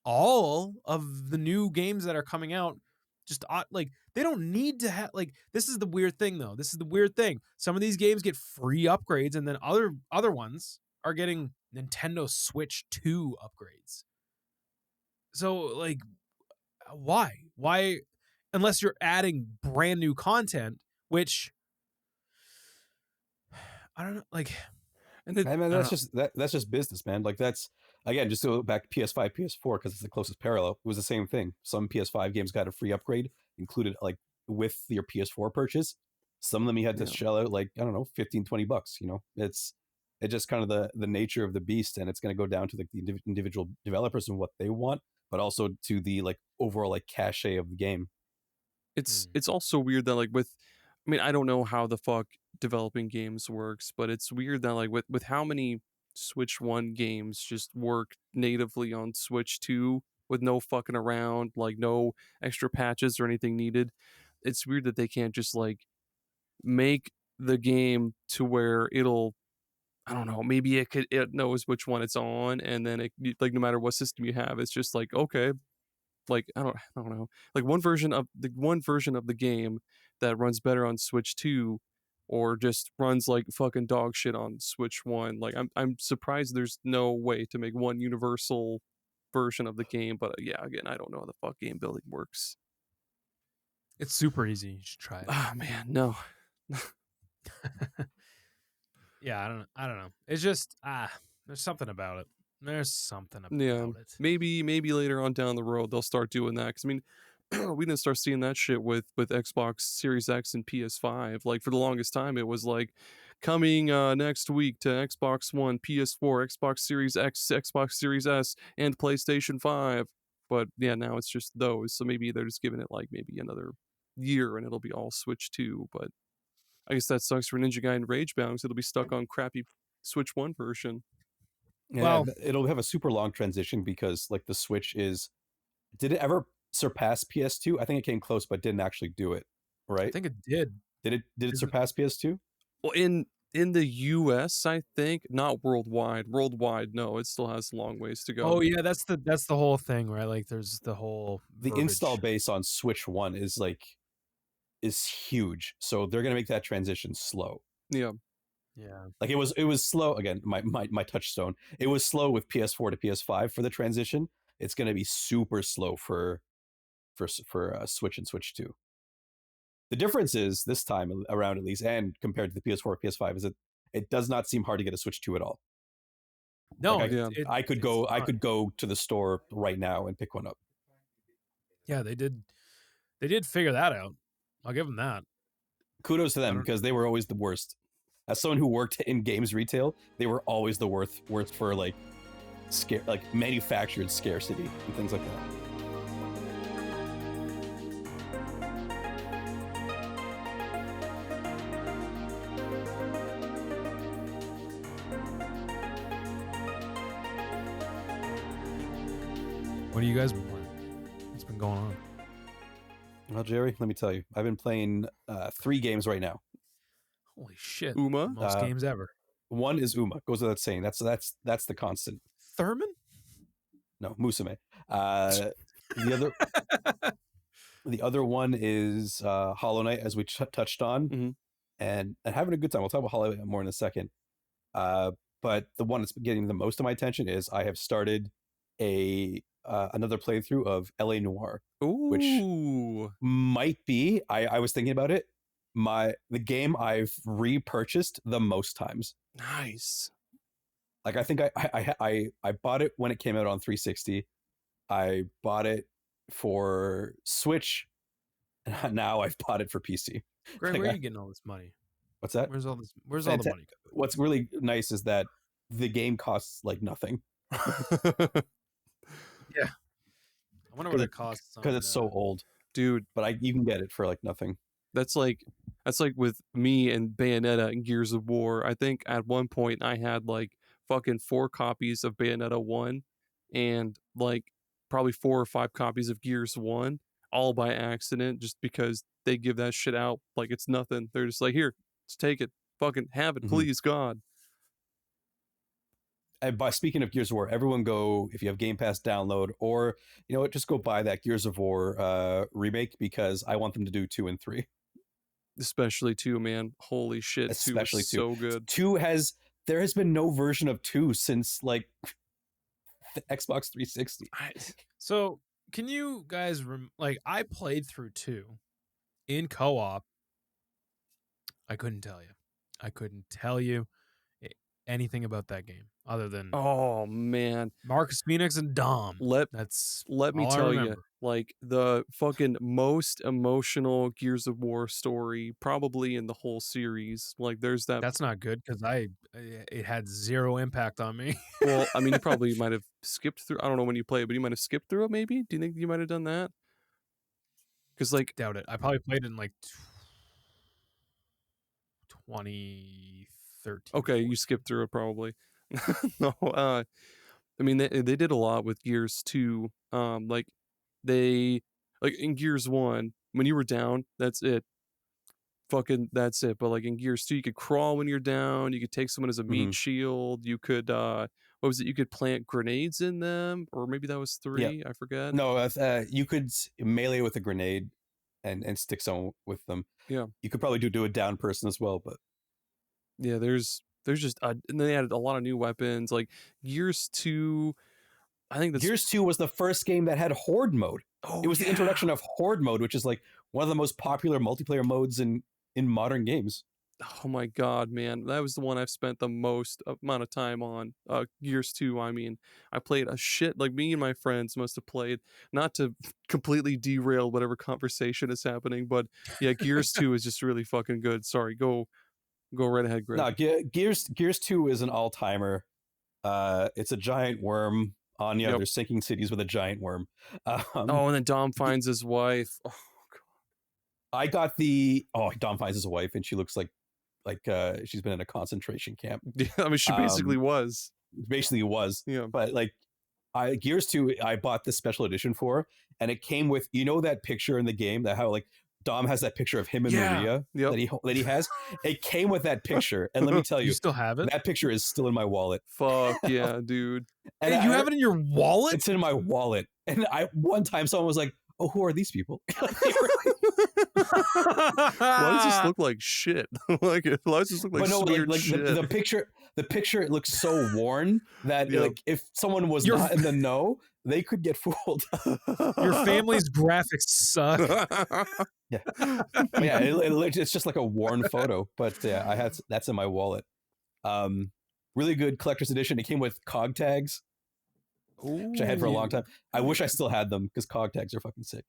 all of the new games that are coming out just like they don't need to have like this is the weird thing though. This is the weird thing. Some of these games get free upgrades and then other ones are getting Nintendo Switch 2 upgrades. So like why unless you're adding brand new content, which I don't know, like that's just business, man. Like that's again, just to go back to PS5, PS4 because it's the closest parallel. It was the same thing. Some PS5 games got a free upgrade, included like with your PS4 purchase. Some of them you had to shell out like, I don't know, $15-$20. It's just kind of the nature of the beast, and it's going to go down to like the individual developers and what they want, but also to the like overall like cachet of the game. It's also weird that like I don't know how the fuck developing games works, but it's weird that like with how many Switch 1 games just work natively on Switch 2 with no fucking around, like no extra patches or anything needed. It's weird that they can't just like make the game to where it'll, I don't know, maybe it knows which one it's on, and then it, like, no matter what system you have, it's just like, okay, like I don't know, like one version of the game that runs better on Switch 2 or just runs like fucking dog shit on Switch 1. Like I'm surprised there's no way to make one universal version of the game, but yeah, again, I don't know how the fuck game building works. It's super easy. You should try it. Oh man, no. Yeah, I don't know. It's just there's something about it. There's something about it. Maybe later on down the road they'll start doing that. Because I mean, we didn't start seeing that shit with Xbox Series X and PS5. Like for the longest time, it was like coming next week to Xbox One, PS4, Xbox Series X, Xbox Series S, and PlayStation 5. But yeah, now it's just those. So maybe they're just giving it like maybe another year and it'll be all Switch 2. But I guess that sucks for Ninja Gaiden and Ragebound because it'll be stuck on crappy Switch 1 version. Yeah, well, it'll have a super long transition because like the Switch did it ever surpass PS2? I think it came close, but didn't actually do it. Right? I think it did. Did it surpass PS2? Well, in the US, I think, not worldwide. Worldwide, no, it still has a long ways to go. Oh yeah, that's the whole thing, right? Like there's the whole install base on Switch 1 is huge. So they're gonna make that transition slow. Yeah. Yeah. Like it was slow again, my touchstone. It was slow with PS4 to PS5 for the transition. It's gonna be super slow for Switch and Switch 2. The difference is this time around, at least, and compared to the PS4 PS5, is that it does not seem hard to get a Switch 2 at all. No, like I could go to the store right now and pick one up. Yeah, they did figure that out. I'll give them that. Kudos to them because they were always the worst. As someone who worked in games retail, they were always the worst for like manufactured scarcity and things like that. What have you guys been playing? What's been going on? Well, Jerry, let me tell you, I've been playing 3 games right now. Holy shit! Uma? Most games ever. One is Uma. Goes without saying. That's the constant. Thurman? No, Musume. The other one is Hollow Knight, as we touched on, and having a good time. We'll talk about Hollow Knight more in a second. But the one that's getting the most of my attention is I have started another playthrough of LA Noire, which might be, I was thinking about it, the game I've repurchased the most times. Nice. Like I think I bought it when it came out on 360. I bought it for Switch, and now I've bought it for PC. Greg, where are you getting all this money? What's that? Where's all the money? What's really nice is that the game costs like nothing. Yeah. I wonder what it costs because it's so old, dude. But you can get it for like nothing. That's like with me and Bayonetta and Gears of War. I think at one point I had like fucking 4 copies of Bayonetta 1 and like probably 4 or 5 copies of Gears 1, all by accident, just because they give that shit out like it's nothing. They're just like, here, let's take it. Fucking have it, please, God. And by speaking of Gears of War, everyone go, if you have Game Pass, download, or you know what, just go buy that Gears of War remake, because I want them to do 2 and 3. Especially 2, man. Holy shit. Especially 2 so good. 2 there has been no version of 2 since like the Xbox 360. So can you guys I played through 2 in co-op. I couldn't tell you. anything about that game other than Oh man, Marcus Phoenix and Dom. let That's me all I tell you, remember. like the fucking most emotional Gears of War story probably in the whole series. Like there's that. That's not good because it had zero impact on me. Well, I mean, you probably might have skipped through. I don't know when you play it, but you might have skipped through it. Maybe. Do you think you might have done that? Because like, Doubt it. I probably played it in like 2013. okay, you skipped through it probably. No, I mean they did a lot with Gears 2. Like they like in Gears 1 when you were down, that's it. Fucking that's it. But like in Gears 2, you could crawl when you're down. You could take someone as a meat shield. You could what was it? You could plant grenades in them, or maybe that was 3. I forget. No, you could melee with a grenade and stick someone with them. Yeah. You could probably do a down person as well, but Yeah, there's just and then they added a lot of new weapons. Like Gears 2, I think that's Gears 2 was the first game that had Horde mode. oh, It was the yeah. introduction of Horde mode, which is like one of the most popular multiplayer modes in modern games. Oh my god, man. That was the one I've spent the most amount of time on. Gears 2, I mean. I played a shit, like me and my friends must have played, not to completely derail whatever conversation is happening, but yeah, Gears 2 is just really fucking good. Sorry, go right ahead, Greg. No, Gears 2 is an all-timer. It's a giant worm. Anya, they're sinking cities with a giant worm. Oh, and then Dom finds his wife. Oh, I got Dom finds his wife, and she looks like she's been in a concentration camp. yeah, I mean, she basically was. Basically was. Yeah. But like Gears 2, I bought the special edition for, and it came with, you know, that picture in the game that how like Dom has that picture of him and Maria that he has. It came with that picture, and let me tell you, You still have it? that picture is still in my wallet. Fuck yeah, dude. And Hey, you have it in your wallet? It's in my wallet. And one time someone was like, "Oh, who are these people?" Why does this look like shit? Like, why does this look like But no, weird like shit? the picture, it looks so worn that Yeah. like if someone was not in the know, they could get fooled. Your family's graphics suck. Yeah, it's just like a worn photo. But yeah, that's in my wallet. Really good collector's edition. It came with cog tags, which I had for a long time. I wish I still had them because cog tags are fucking sick.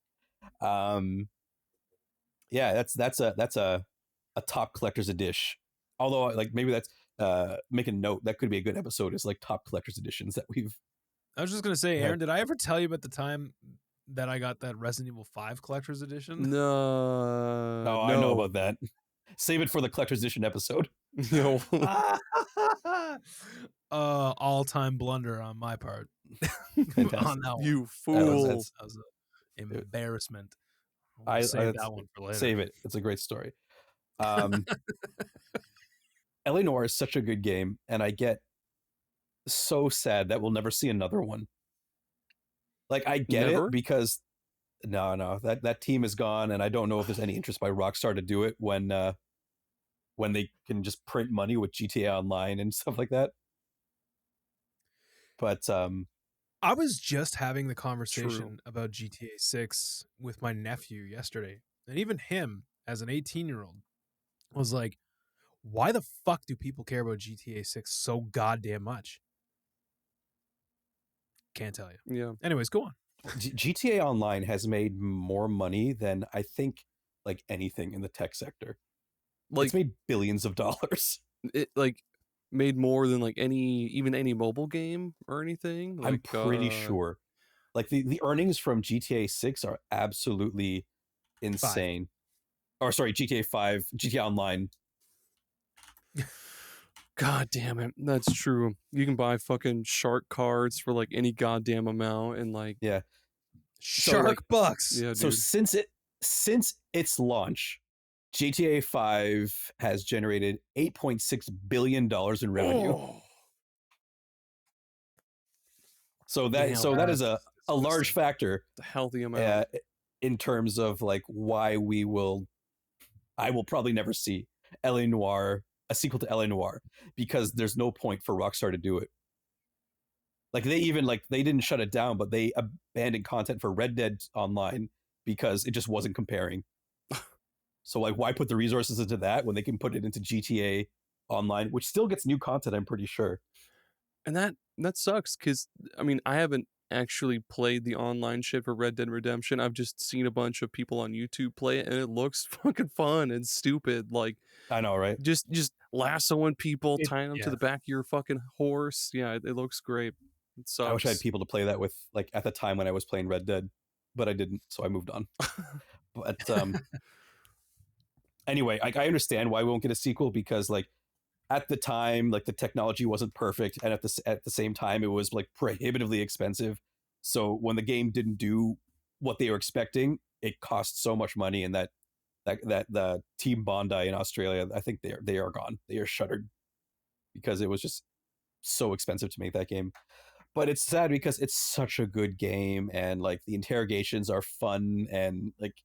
Yeah, that's a top collector's edition. Although like maybe that's make a note that could be a good episode is like top collector's editions that we've. I was just gonna say, Aaron, did I ever tell you about the time that I got that Resident Evil 5 collector's edition? No, No, I know about that. Save it for the collector's edition episode. No. All-time blunder on my part. Fantastic. On that one. You fool. That was an embarrassment. I'll save that one for later. Save it. It's a great story. LA Noire is such a good game, and I get so sad that we'll never see another one. Like I get it because no, that team is gone, and I don't know if there's any interest by Rockstar to do it when they can just print money with GTA Online and stuff like that. But I was just having the conversation about GTA 6 with my nephew yesterday, and even him, as an 18-year-old, was like, why the fuck do people care about GTA 6 so goddamn much? Can't tell you. Yeah. Anyways, go on. GTA Online has made more money than I think like anything in the tech sector. Like it's made billions of dollars. It like made more than like any mobile game or anything. Like, I'm pretty sure. Like the earnings from GTA 6 are absolutely insane. Or sorry, GTA 5, GTA Online. God damn it. That's true. You can buy fucking shark cards for like any goddamn amount and like shark bucks. Yeah, dude. So since its launch, GTA 5 has generated $8.6 billion in revenue. Oh. So that is a large factor. A healthy amount. In terms of like why I will probably never see LA Noire, a sequel to LA Noire, because there's no point for Rockstar to do it. Like they didn't shut it down, but they abandoned content for Red Dead Online because it just wasn't comparing. So like, why put the resources into that when they can put it into GTA online, which still gets new content, I'm pretty sure. And that sucks because I mean I haven't actually played the online shit for Red Dead Redemption. I've just seen a bunch of people on YouTube play it, and it looks fucking fun and stupid. Like I know, right? just lassoing people, It- tying them to yeah. the back of your fucking horse. Yeah, it looks great. It sucks. I wish I had people to play that with, like at the time when I was playing Red Dead, but I didn't, so I moved on. But anyway, I understand why we won't get a sequel, because like at the time, like the technology wasn't perfect, and at the same time, it was like prohibitively expensive. So when the game didn't do what they were expecting, it cost so much money, and that the team Bondi in Australia, I think they are gone. They are shuttered because it was just so expensive to make that game. But it's sad because it's such a good game, and like the interrogations are fun, and like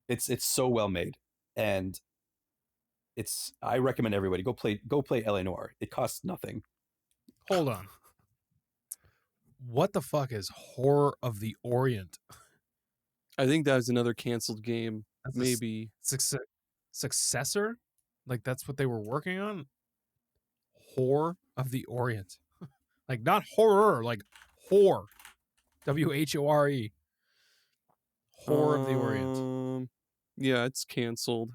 it's so well made, and I recommend everybody go play LA Noire. It costs nothing. Hold on. What the fuck is Horror of the Orient? I think that was another canceled game. That's a Maybe. successor? Like that's what they were working on? Horror of the Orient. Like not horror, like whore. WHORE. Horror of the Orient. Yeah, it's canceled.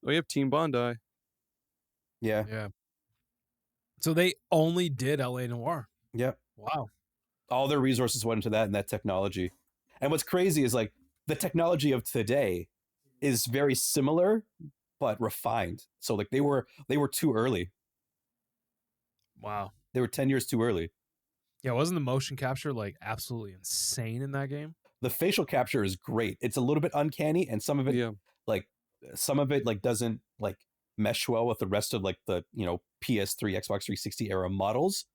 We have Team Bondi. Yeah. Yeah. So they only did LA Noire. Yep. Wow. All their resources went into that and that technology. And what's crazy is like the technology of today is very similar but refined. So like they were too early. Wow. They were 10 years too early. Yeah, wasn't the motion capture like absolutely insane in that game? The facial capture is great. It's a little bit uncanny, and some of it like doesn't like mesh well with the rest of like the, you know, PS3, Xbox 360 era models,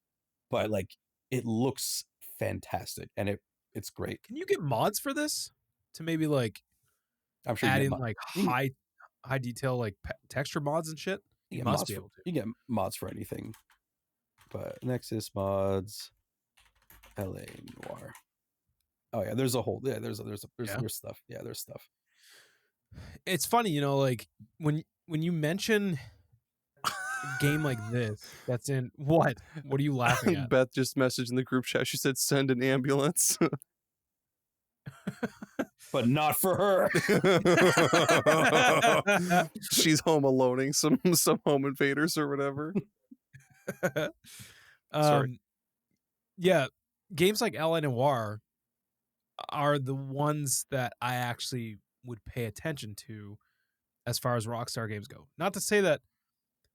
but like it looks fantastic, and it's great. Can you get mods for this to maybe like I'm sure add you in get like you can- high detail like texture mods and shit? you You get must mods be for- able to. You get mods for anything. But Nexus mods, LA Noire. Oh yeah, there's stuff. Yeah, there's stuff. It's funny, you know, like when you mention a game like this, that's in what? What are you laughing at? Beth just messaged in the group chat. She said, "Send an ambulance." But not for her. She's home aloning some home invaders or whatever. Sorry. Yeah, games like LA Noire are the ones that I actually would pay attention to as far as Rockstar games go. Not to say that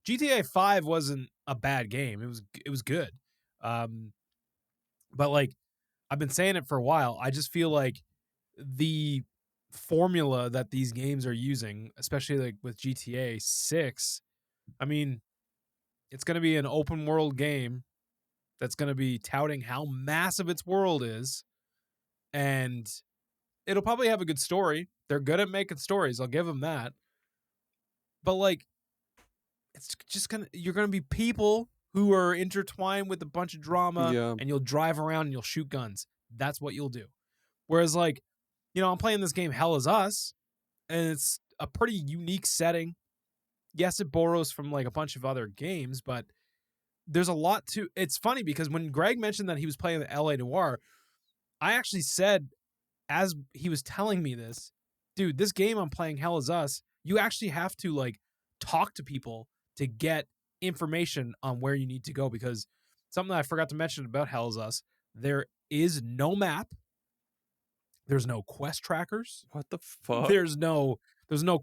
GTA 5 wasn't a bad game. It was good. But like I've been saying it for a while, I just feel like the formula that these games are using, especially like with GTA 6, I mean, it's going to be an open world game that's going to be touting how massive its world is, and it'll probably have a good story. They're good at making stories, I'll give them that. But like it's just you're gonna be people who are intertwined with a bunch of drama, Yeah. and you'll drive around and you'll shoot guns. That's what you'll do. Whereas like, you know, I'm playing this game Hell Is Us, and it's a pretty unique setting. Yes, it borrows from like a bunch of other games, but there's a lot to. It's funny because when Greg mentioned that he was playing the LA Noire, I actually said, as he was telling me this, dude, this game I'm playing Hell Is Us, you actually have to like talk to people to get information on where you need to go, because something that I forgot to mention about Hell Is Us, there is no map. There's no quest trackers. What the fuck? There's no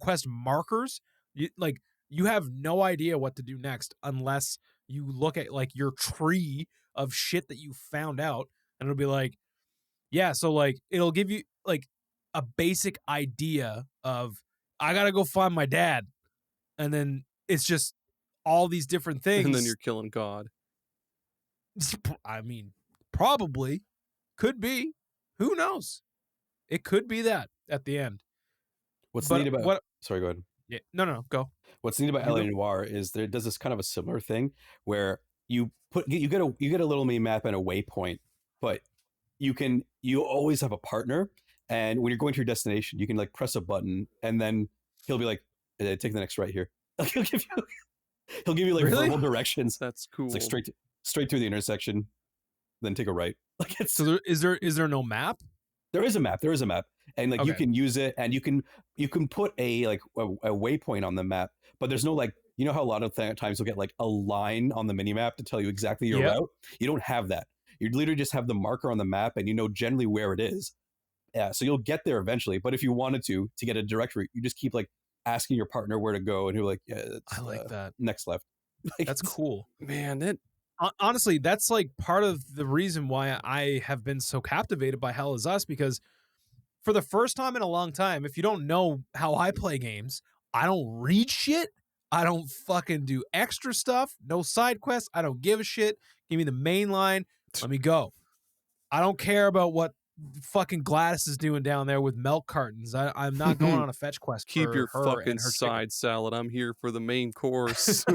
quest markers. You have no idea what to do next unless you look at like your tree of shit that you found out, and it'll be like, yeah, so like it'll give you like a basic idea of, I gotta go find my dad, and then it's just all these different things. And then you're killing God. I mean, probably could be. Who knows? It could be that at the end. What's But neat about what? Sorry, go ahead. Yeah, no, go. What's neat about You LA go. Noire is there does this kind of a similar thing where you get a little mini map and a waypoint, but you always have a partner, and when you're going to your destination, you can like press a button, and then he'll be like, take the next right here. He'll give you like Really? verbal directions. That's cool. It's like straight through the intersection, then take a right. Like it's So is there no map? There is a map, and like you Okay. can use it, and you can put a like a waypoint on the map, but there's no like, you know how a lot of times you'll get like a line on the mini map to tell you exactly your Yep. route. You don't have that. You literally just have the marker on the map, and you know generally where it is. Yeah, so you'll get there eventually. But if you wanted to get a direct route, you just keep like asking your partner where to go, and you're like, yeah, it's, I like that. next left. Like, That's cool. Man, that Honestly, that's like part of the reason why I have been so captivated by Hell Is Us, because for the first time in a long time, if you don't know how I play games, I don't read shit. I don't fucking do extra stuff. No side quests. I don't give a shit. Give me the main line. Let me go. I don't care about what fucking Gladys is doing down there with milk cartons. I'm not going on a fetch quest. keep for your her fucking and her side salad. I'm here for the main course.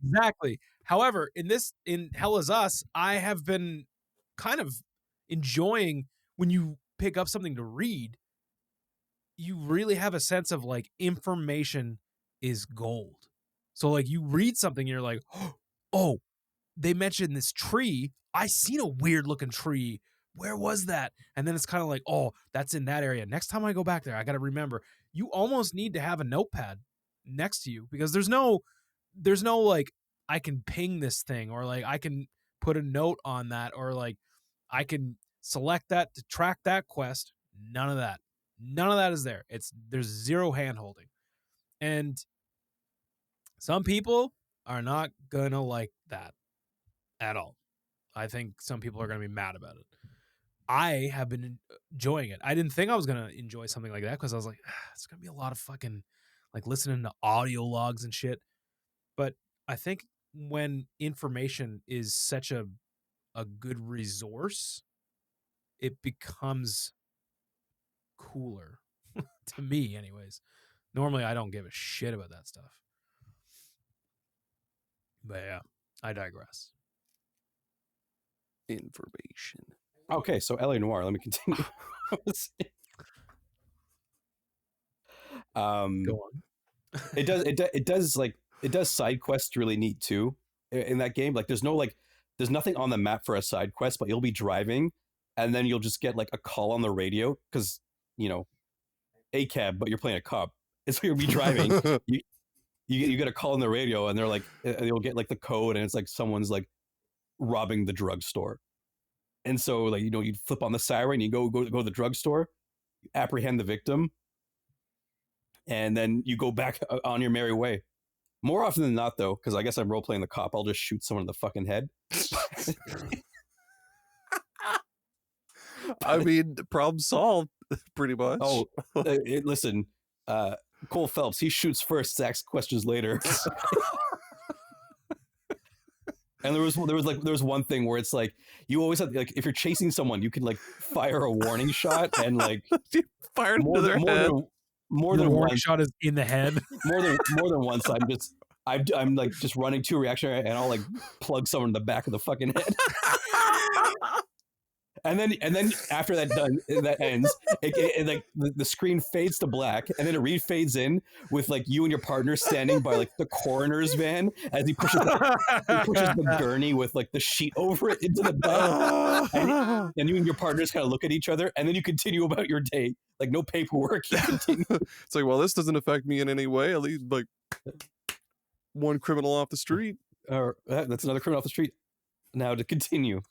Exactly. However, in Hell Is Us, I have been kind of enjoying when you pick up something to read, you really have a sense of like information is gold. So like you read something and you're like, oh, they mentioned this tree. I seen a weird looking tree. Where was that? And then it's kind of like, oh, that's in that area. Next time I go back there, I got to remember. You almost need to have a notepad next to you, because there's no like, I can ping this thing, or like I can put a note on that, or like I can select that to track that quest. None of that. None of that is there. There's zero hand holding. And some people are not gonna like that at all. I think some people are gonna be mad about it. I have been enjoying it. I didn't think I was gonna enjoy something like that, because I was like, it's gonna be a lot of fucking like listening to audio logs and shit. But I think when information is such a good resource, it becomes cooler to me anyways. Normally I don't give a shit about that stuff. But yeah, I digress. Information. okay, so LA Noire. Let me continue. Go on. It does side quests really neat too in that game. Like there's nothing on the map for a side quest, but you'll be driving and then you'll just get like a call on the radio, because a cab, but you're playing a cop, and so you'll be driving. you get a call on the radio, and they're like, you'll get like the code, and it's like someone's like robbing the drugstore, and so like you flip on the siren, you go to the drugstore, you apprehend the victim, and then you go back on your merry way. More often than not, though, because I guess I'm role playing the cop, I'll just shoot someone in the fucking head. I mean, problem solved, pretty much. Oh, listen, Cole Phelps, he shoots first, asks questions later. And there was one thing where it's like, you always have, like, if you're chasing someone, you can like fire a warning shot, and like Fire into their head. More The than warning one shot is in the head. more than once. I'm like just running 2 reactionary, and I'll like plug someone in the back of the fucking head. And then after that ends, it like the screen fades to black, and then it refades in with like you and your partner standing by like the coroner's van as he pushes the gurney with like the sheet over it into the back, and you and your partners kind of look at each other, and then you continue about your day, like no paperwork. You continue. It's like, well, this doesn't affect me in any way. At least like one criminal off the street. Or that's another criminal off the street. Now to continue.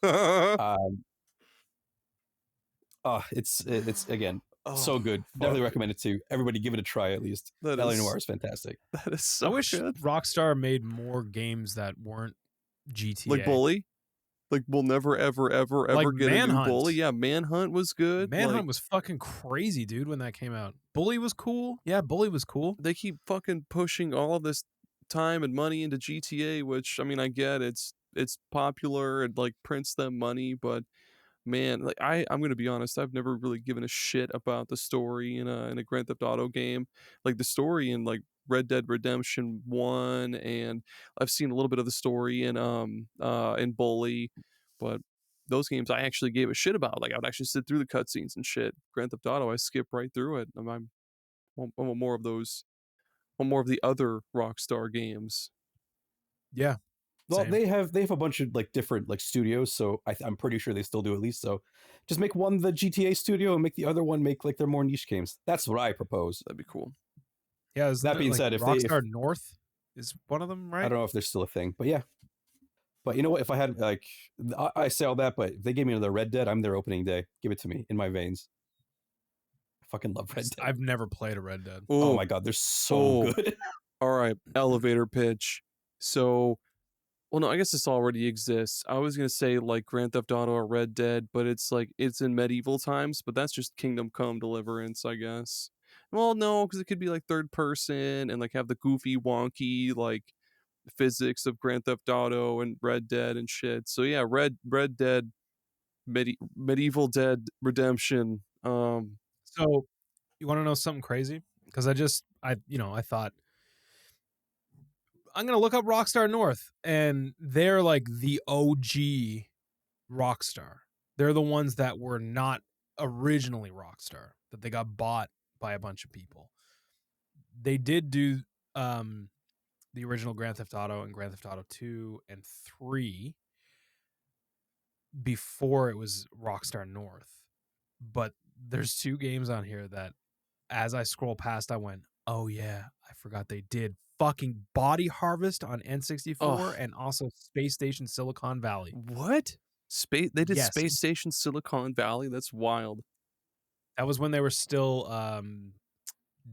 It's again so good. Definitely recommend it to everybody. Give it a try at least. LA Noire is fantastic. That is so I wish good. Rockstar made more games that weren't GTA. Like Bully. Like we'll never ever get Manhunt. a new Bully. Yeah, Manhunt was good. Manhunt was fucking crazy, dude, when that came out. Bully was cool. Yeah, Bully was cool. They keep fucking pushing all of this time and money into GTA, which I mean, I get it's popular and like prints them money, but man, like I'm gonna be honest, I've never really given a shit about the story in a Grand Theft Auto game. Like the story in like Red Dead Redemption 1, and I've seen a little bit of the story in Bully, but those games I actually gave a shit about. Like I would actually sit through the cutscenes and shit. Grand Theft Auto, I skip right through it. I want more of those more of the other Rockstar games. Yeah. Well, Same. they have a bunch of like different like studios, so I'm pretty sure they still do at least. So just make one the GTA studio and make the other one make like their more niche games. That's what I propose. That'd be cool. Yeah. Isn't That it, being like, said, if Rockstar North is one of them, right? I don't know if there's still a thing, but yeah. But you know what? If I had like, I say all that, but if they gave me another Red Dead, I'm their opening day. Give it to me in my veins. I fucking love Red Dead. I've never played a Red Dead. Oh my god, they're so good. All right, elevator pitch. So, well, no, I guess this already exists. I was gonna say like Grand Theft Auto or Red Dead, but it's like it's in medieval times, but that's just Kingdom Come Deliverance, I guess. Well, no, because it could be like third person and like have the goofy, wonky like physics of Grand Theft Auto and Red Dead and shit. So yeah, Red Dead, Medieval Dead Redemption. So you want to know something crazy? Because I thought I'm gonna look up Rockstar North, and they're like the OG Rockstar. They're the ones that were not originally Rockstar, that they got bought by a bunch of people. They did do the original Grand Theft Auto and Grand Theft Auto 2 and 3 before it was Rockstar North. But there's 2 games on here that as I scroll past, I went, oh yeah, I forgot they did fucking Body Harvest on N64 and also Space Station Silicon Valley. What? They did Yes. Space Station Silicon Valley? That's wild. That was when they were still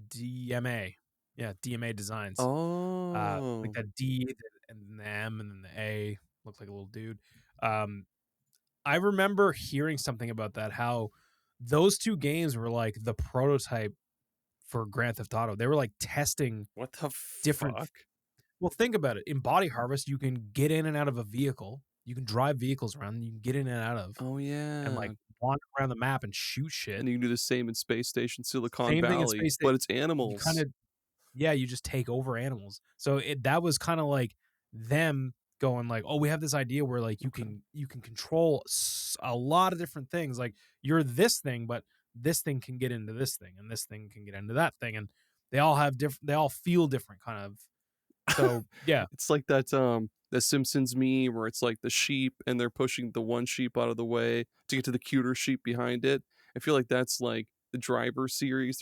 DMA. Yeah, DMA Designs. Oh. Like that D and the M and then the A looked like a little dude. I remember hearing something about that, how those 2 games were like the prototype for Grand Theft Auto. They were like testing What the different. fuck? Well, think about it. In Body Harvest, you can get in and out of a vehicle. You can drive vehicles around. And you can get in and out of, Oh yeah. and like wander around the map and shoot shit. And you can do the same in Space Station Silicon Same thing in Valley, Space but it's You animals. kind of, yeah, you just take over animals. So that was kind of like them going like, oh, we have this idea where like you can control a lot of different things. Like you're this thing, but this thing can get into this thing, and this thing can get into that thing, and they all have different. They all feel different, kind of. So yeah, It's like that the Simpsons meme where it's like the sheep and they're pushing the one sheep out of the way to get to the cuter sheep behind it. I feel like that's like the Driver series.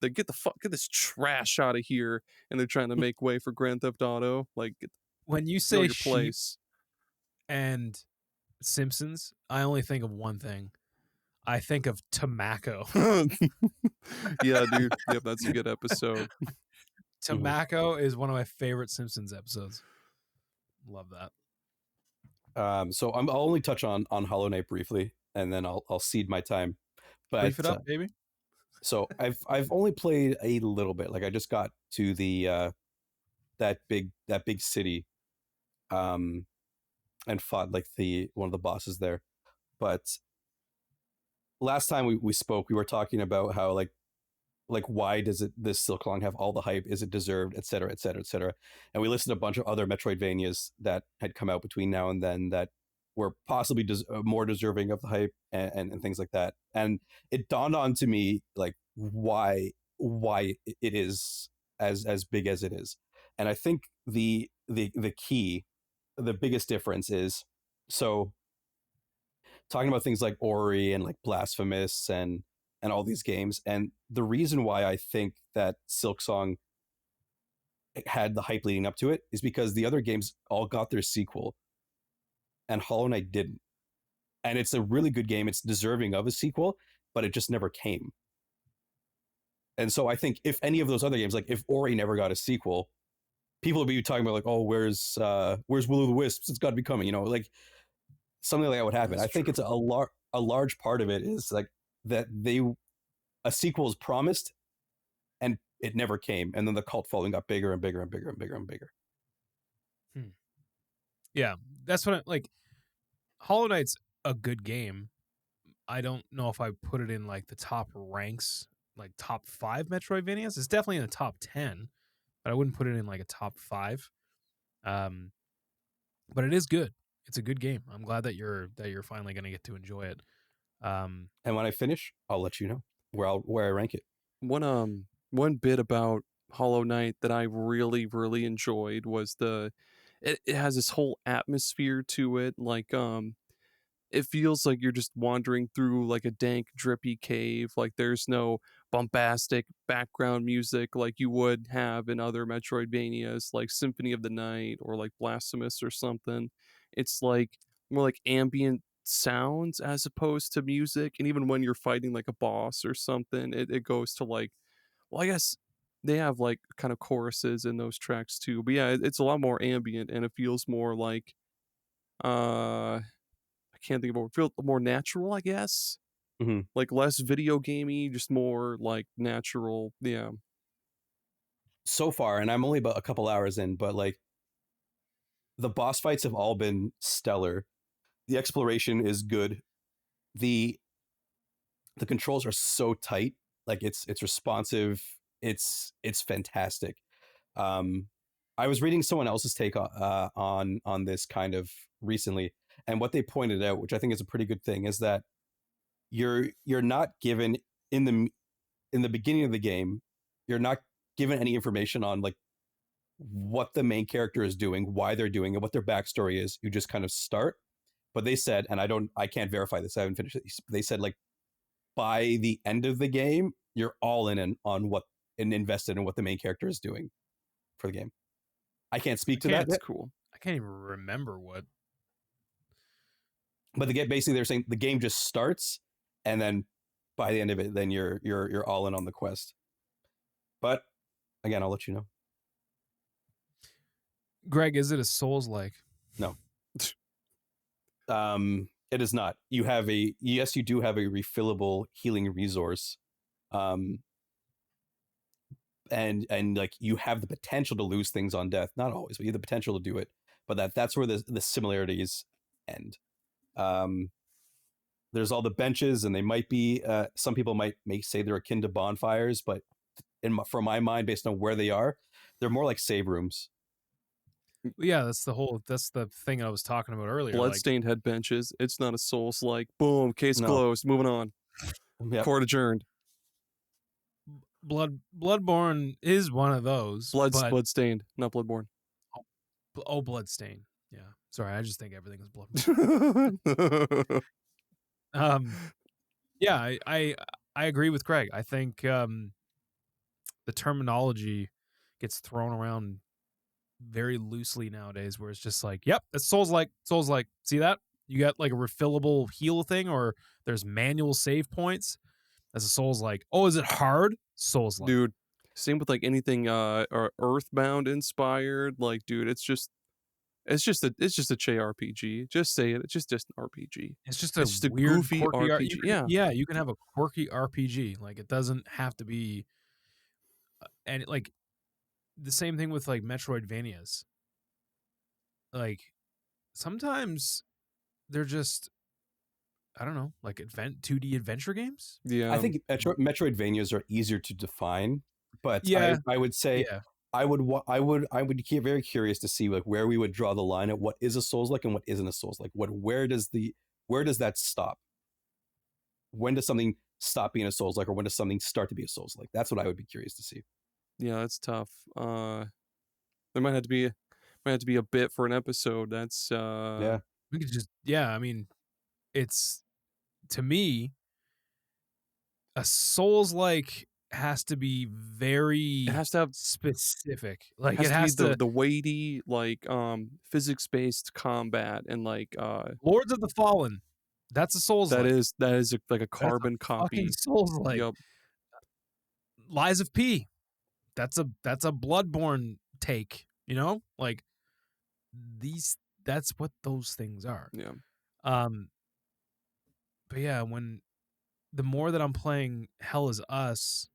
They get this trash out of here, and they're trying to make way for Grand Theft Auto. Like when you know say your sheep place. and Simpsons, I only think of one thing. I think of tobacco. Yeah, dude. Yep, that's a good episode. Tobacco is one of my favorite Simpsons episodes. Love that. So I'll only touch on Hollow Knight briefly, and then I'll cede my time. But Brief it up, baby. So I've only played a little bit. Like I just got to the that big city, and fought like one of the bosses there. But last time we spoke, we were talking about how like why does this Silksong have all the hype? Is it deserved, et cetera, et cetera, et cetera? And we listed a bunch of other Metroidvanias that had come out between now and then that were possibly more deserving of the hype and things like that. And it dawned on to me like why it is as big as it is. And I think the key, the biggest difference is, so talking about things like Ori and like Blasphemous and all these games, and the reason why I think that Silksong had the hype leading up to it is because the other games all got their sequel and Hollow Knight didn't. And it's a really good game. It's deserving of a sequel, but it just never came. And so I think if any of those other games, like if Ori never got a sequel, people would be talking about like, oh, where's Will-O-the-Wisps? It's got to be coming, like something like that would happen. That's I think true. it's a large part of it is like that a sequel is promised and it never came. And then the cult following got bigger and bigger and bigger and bigger and bigger. Yeah, that's what Hollow Knight's a good game. I don't know if I put it in like the top ranks, like top 5 Metroidvanias. It's definitely in the top 10, but I wouldn't put it in like a top 5. But it is good. It's a good game. I'm glad that you're finally going to get to enjoy it. And when I finish, I'll let you know where I rank it. One bit about Hollow Knight that I really, really enjoyed was it has this whole atmosphere to it. Like, it feels like you're just wandering through like a dank, drippy cave. Like there's no bombastic background music like you would have in other Metroidvanias, like Symphony of the Night or like Blasphemous or something. It's like more like ambient sounds as opposed to music. And even when you're fighting like a boss or something, it goes to like, well, I guess they have like kind of choruses in those tracks too. But yeah, it's a lot more ambient and it feels more like I can't think of a word. Feel more natural, I guess. Mhm. Like less video gamey, just more like natural. Yeah. So far, and I'm only about a couple hours in, but like the boss fights have all been stellar. The exploration is good. The the controls are so tight. Like it's responsive. It's fantastic. Um, I was reading someone else's take on this kind of recently, and what they pointed out, which I think is a pretty good thing, is that you're not given in the beginning of the game, you're not given any information on like what the main character is doing, why they're doing it, what their backstory is. You just kind of start. But they said, and I can't verify this, I haven't finished it. They said like by the end of the game, you're all in on what and invested in what the main character is doing for the game. I can't speak to that. That's cool. I can't even remember what. But basically they're saying the game just starts, and then by the end of it, then you're all in on the quest. But again, I'll let you know. Greg, is it a Souls-like? No. It is not. You do have a refillable healing resource. And like you have the potential to lose things on death. Not always, but you have the potential to do it. But that's where the similarities end. There's all the benches, and they might be some people might say they're akin to bonfires, but from my mind, based on where they are, they're more like save rooms. Yeah, that's the thing I was talking about earlier. Bloodstained head benches. It's not a Souls-like. Boom, case No. closed. Moving on. Yep. Court adjourned. Bloodborne is one of those. Bloodstained, not Bloodborne. Bloodstain. Yeah. Sorry, I just think everything is Bloodborne. Yeah, I agree with Greg. I think the terminology gets thrown around very loosely nowadays, where it's just like, yep, it's Souls-like. See that? You got like a refillable heal thing, or there's manual save points. As a Souls-like. Oh, is it hard? Souls-like. Dude, same with like anything or Earthbound inspired. Like, dude, it's just a JRPG. Just say it. It's just an RPG. It's just a weird, goofy RPG. Yeah, you can have a quirky RPG. Like, it doesn't have to be, and like the same thing with like Metroidvanias. Like sometimes they're just, I don't know, like 2D adventure games. Yeah, I think Metroidvanias are easier to define, but yeah, I would say I would get very curious to see like where we would draw the line at what is a Souls-like and what isn't a Souls-like. Where does that stop? When does something stop being a Souls-like, or when does something start to be a Souls-like? That's what I would be curious to see. Yeah, that's tough. There might have to be a bit for an episode. That's yeah. We could just I mean, it's, to me, a Souls-like has to be very, it has to have specific. Like it it has has to be to the weighty, like physics-based combat, and like Lords of the Fallen. That's a Souls-like. that is like a carbon copy. Fucking Souls-like. Yep. Lies of P. That's a Bloodborne take, you know? Like that's what those things are. Yeah. But yeah, when the more that I'm playing Hell Is Us,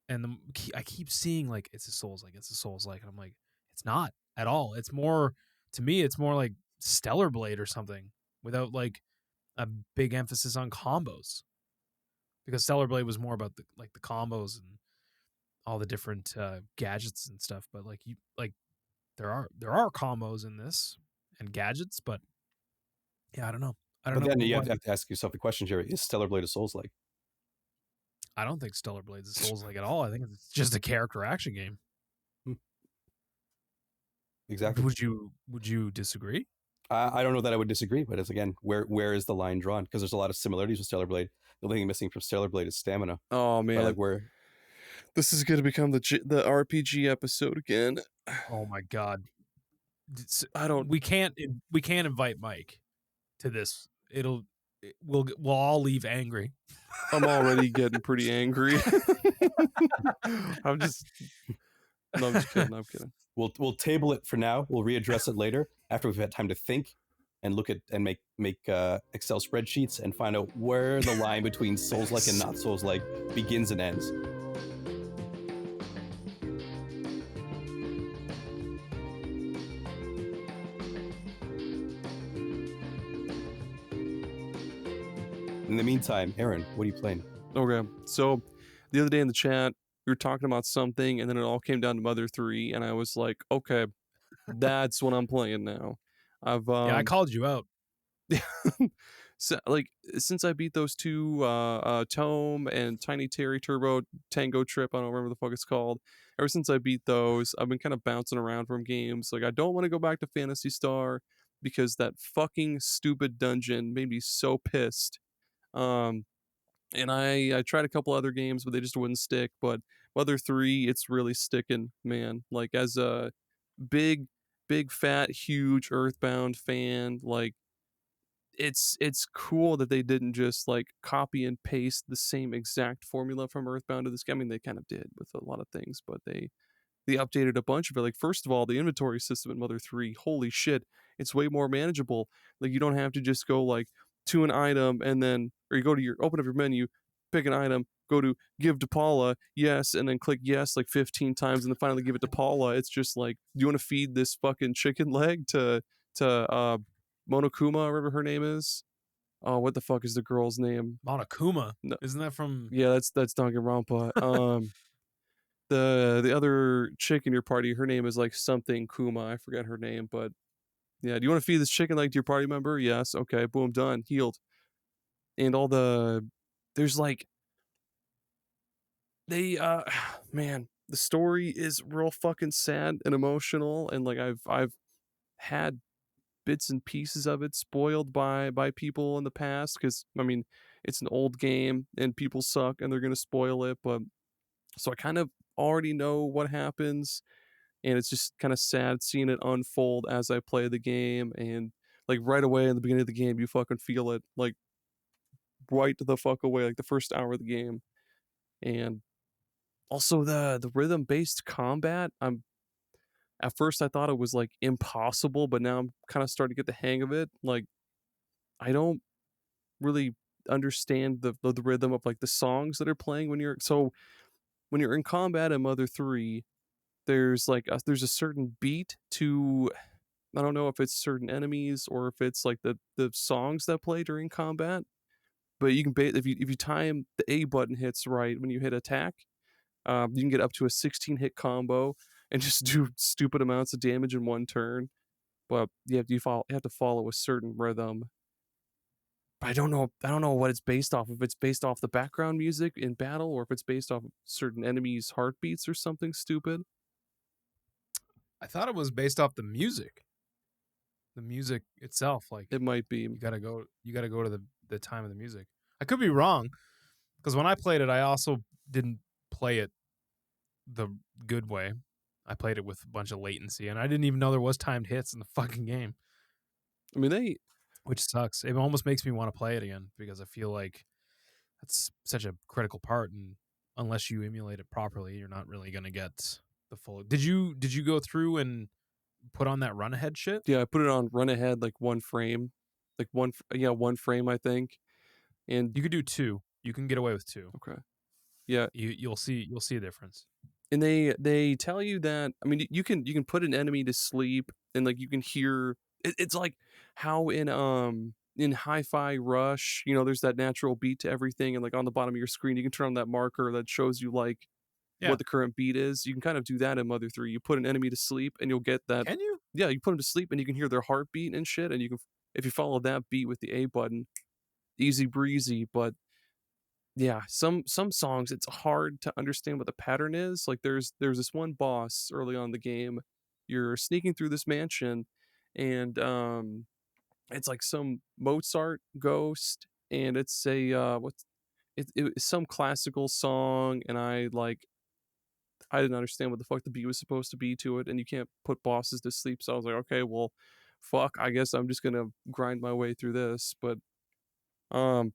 and I keep seeing like it's a Souls-like, and I'm like, it's not at all. It's more, to me, it's more like Stellar Blade or something, without like a big emphasis on combos. Because Stellar Blade was more about the combos and all the different gadgets and stuff. But like there are combos in this and gadgets, but yeah, I don't know. But then you have to ask yourself the question, Jerry: is Stellar Blade a Souls-like? I don't think Stellar Blade's a Souls-like at all. I think it's just a character action game. Exactly. Would you disagree? I don't know that I would disagree, but it's again, where is the line drawn? Because there's a lot of similarities with Stellar Blade. The only thing missing from Stellar Blade is stamina. Oh But man, like where this is gonna become the RPG episode again. Oh my god. I don't. We can't invite Mike to this. We'll all leave angry. I'm already getting pretty angry. I'm just. No, I'm just kidding. I'm kidding. we'll table it for now. We'll readdress it later after we've had time to think and look at and make Excel spreadsheets and find out where the line between Soulslike and not Soulslike begins and ends. In the meantime, Aaron, what are you playing? Okay, so the other day in the chat, we were talking about something, and then it all came down to Mother 3, and I was like, okay, that's what I'm playing now. Yeah, I called you out. So, like, since I beat those two, Tome and Tiny Terry Turbo Tango Trip, I don't remember the fuck it's called. Ever since I beat those, I've been kind of bouncing around from games. Like, I don't want to go back to Phantasy Star because that fucking stupid dungeon made me so pissed. Um, and I tried a couple other games, but they just wouldn't stick. But Mother 3, it's really sticking, man. Like, as a big, fat, huge Earthbound fan, like, it's cool that they didn't just like copy and paste the same exact formula from Earthbound to this game. I mean, they kind of did with a lot of things, but they updated a bunch of it. Like, first of all, the inventory system in Mother 3, holy shit, it's way more manageable. Like, you don't have to just go like to an item and then, or you go to your, open up your menu, pick an item, go to give to Paula, yes, and then click yes like 15 times and then finally give it to Paula. It's just like, do you want to feed this fucking chicken leg to Monokuma, whatever her name is? Oh, what the fuck is the girl's name? Monokuma. No. Isn't that from? Yeah, that's Danganronpa. The other chick in your party, her name is like something Kuma. I forget her name, but yeah. Do you want to feed this chicken like to your party member? Yes. Okay. Boom. Done. Healed. And all there's like they man, the story is real fucking sad and emotional, and like I've had bits and pieces of it spoiled by people in the past, because I mean it's an old game and people suck and they're gonna spoil it, but so I kind of already know what happens, and it's just kind of sad seeing it unfold as I play the game. And like right away in the beginning of the game, you fucking feel it, like right the fuck away, like the first hour of the game. And also the rhythm based combat, at first I thought it was like impossible, but now I'm kind of starting to get the hang of it. Like, I don't really understand the rhythm of like the songs that are playing when you're in combat in Mother 3. There's like there's a certain beat to, I don't know if it's certain enemies or if it's like the songs that play during combat, but you can if you time the A button hits right when you hit attack, you can get up to a 16 hit combo and just do stupid amounts of damage in one turn. But you have to follow a certain rhythm. But I don't know what it's based off. If it's based off the background music in battle, or if it's based off of certain enemies' heartbeats or something stupid. I thought it was based off the music. The music itself, like It might be. you gotta go to the time of the music. I could be wrong, because when I played it, I also didn't play it the good way. I played it with a bunch of latency, and I didn't even know there was timed hits in the fucking game. I mean, which sucks. It almost makes me want to play it again, because I feel like that's such a critical part, and unless you emulate it properly, you're not really gonna get the full. Did you go through and put on that run ahead shit? Yeah, I put it on run ahead like one frame, like one frame I think, and You could do 2. You can get away with 2. okay, yeah, You'll see a difference. and they tell you that, I mean, you can put an enemy to sleep, and like you can hear it's like how in Hi-Fi Rush, there's that natural beat to everything, and like on the bottom of your screen you can turn on that marker that shows you like what the current beat is. You can kind of do that in Mother 3. You put an enemy to sleep and you'll get that. Can you? Yeah, you put them to sleep and you can hear their heartbeat and shit, and you can, if you follow that beat with the A button, easy breezy. But yeah, some songs it's hard to understand what the pattern is. Like there's this one boss early on in the game you're sneaking through this mansion, and it's like some Mozart ghost, and it's a it's some classical song, and I didn't understand what the fuck the beat was supposed to be to it, and you can't put bosses to sleep. So I was like, okay, well, fuck, I guess I'm just gonna grind my way through this. But um,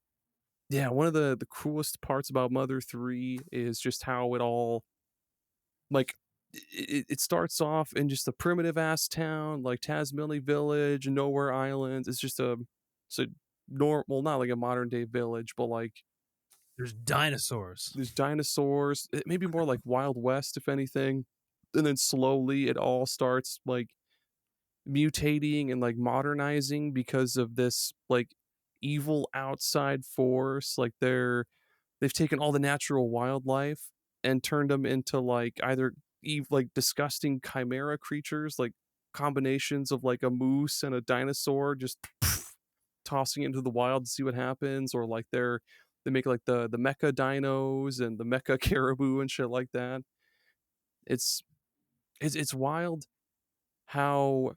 yeah, one of the coolest parts about Mother 3 is just how it all like it starts off in just a primitive ass town like Tasmilny Village, Nowhere Islands. It's a normal, not like a modern day village, but like There's dinosaurs. there's dinosaurs. It may be more like Wild West, if anything. And then slowly it all starts like mutating and like modernizing because of this like evil outside force. Like they've taken all the natural wildlife and turned them into like either like disgusting chimera creatures, like combinations of like a moose and a dinosaur, just tossing into the wild to see what happens, or like they make like the mecha dinos and the mecha caribou and shit like that. It's it's wild how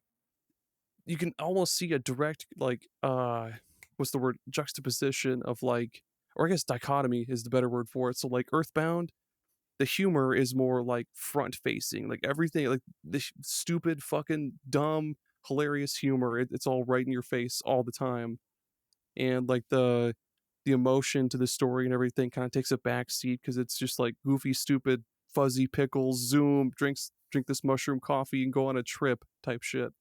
you can almost see a direct like what's the word, juxtaposition of like, or I guess dichotomy is the better word for it. So like Earthbound, the humor is more like front facing, like everything, like this stupid fucking dumb hilarious humor, it's all right in your face all the time. And like the emotion to the story and everything kind of takes a back seat because it's just like goofy stupid fuzzy pickles, zoom, drink this mushroom coffee and go on a trip type shit.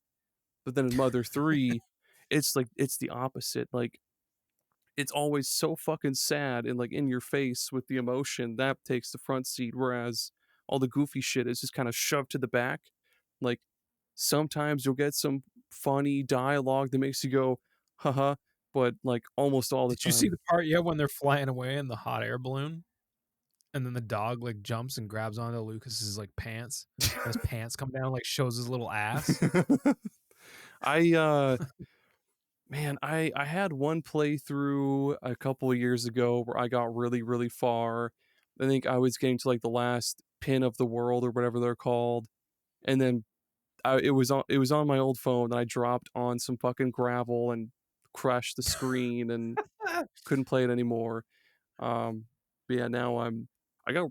But then in Mother 3, it's like it's the opposite. Like it's always so fucking sad and like in your face with the emotion that takes the front seat, whereas all the goofy shit is just kind of shoved to the back. Like sometimes you'll get some funny dialogue that makes you go haha, but like almost all the Did you time see the part yet when they're flying away in the hot air balloon? And then the dog like jumps and grabs onto Lucas's like pants. And his pants come down, like shows his little ass. I man, I had one playthrough a couple of years ago where I got really really far. I think I was getting to like the last pin of the world or whatever they're called, and then it was on my old phone, and I dropped on some fucking gravel and crashed the screen and couldn't play it anymore. But yeah, now I got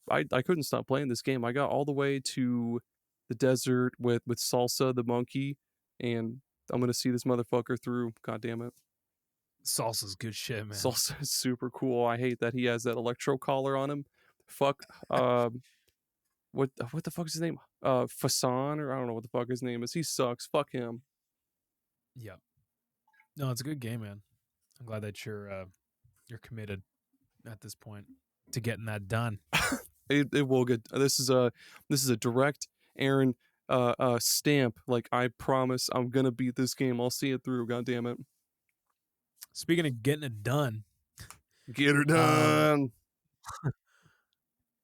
I couldn't stop playing this game. I got all the way to the desert with Salsa the monkey, and I'm gonna see this motherfucker through. God damn it. Salsa's good shit, man. Salsa is super cool. I hate that he has that electro collar on him. Fuck. What the fuck is his name? Fasan, or I don't know what the fuck his name is. He sucks. Fuck him. Yep. No, it's a good game, man. I'm glad that you're committed at this point to getting that done. It will get. This is a direct Aaron stamp. Like I promise, I'm gonna beat this game. I'll see it through. God damn it. Speaking of getting it done, Get her done.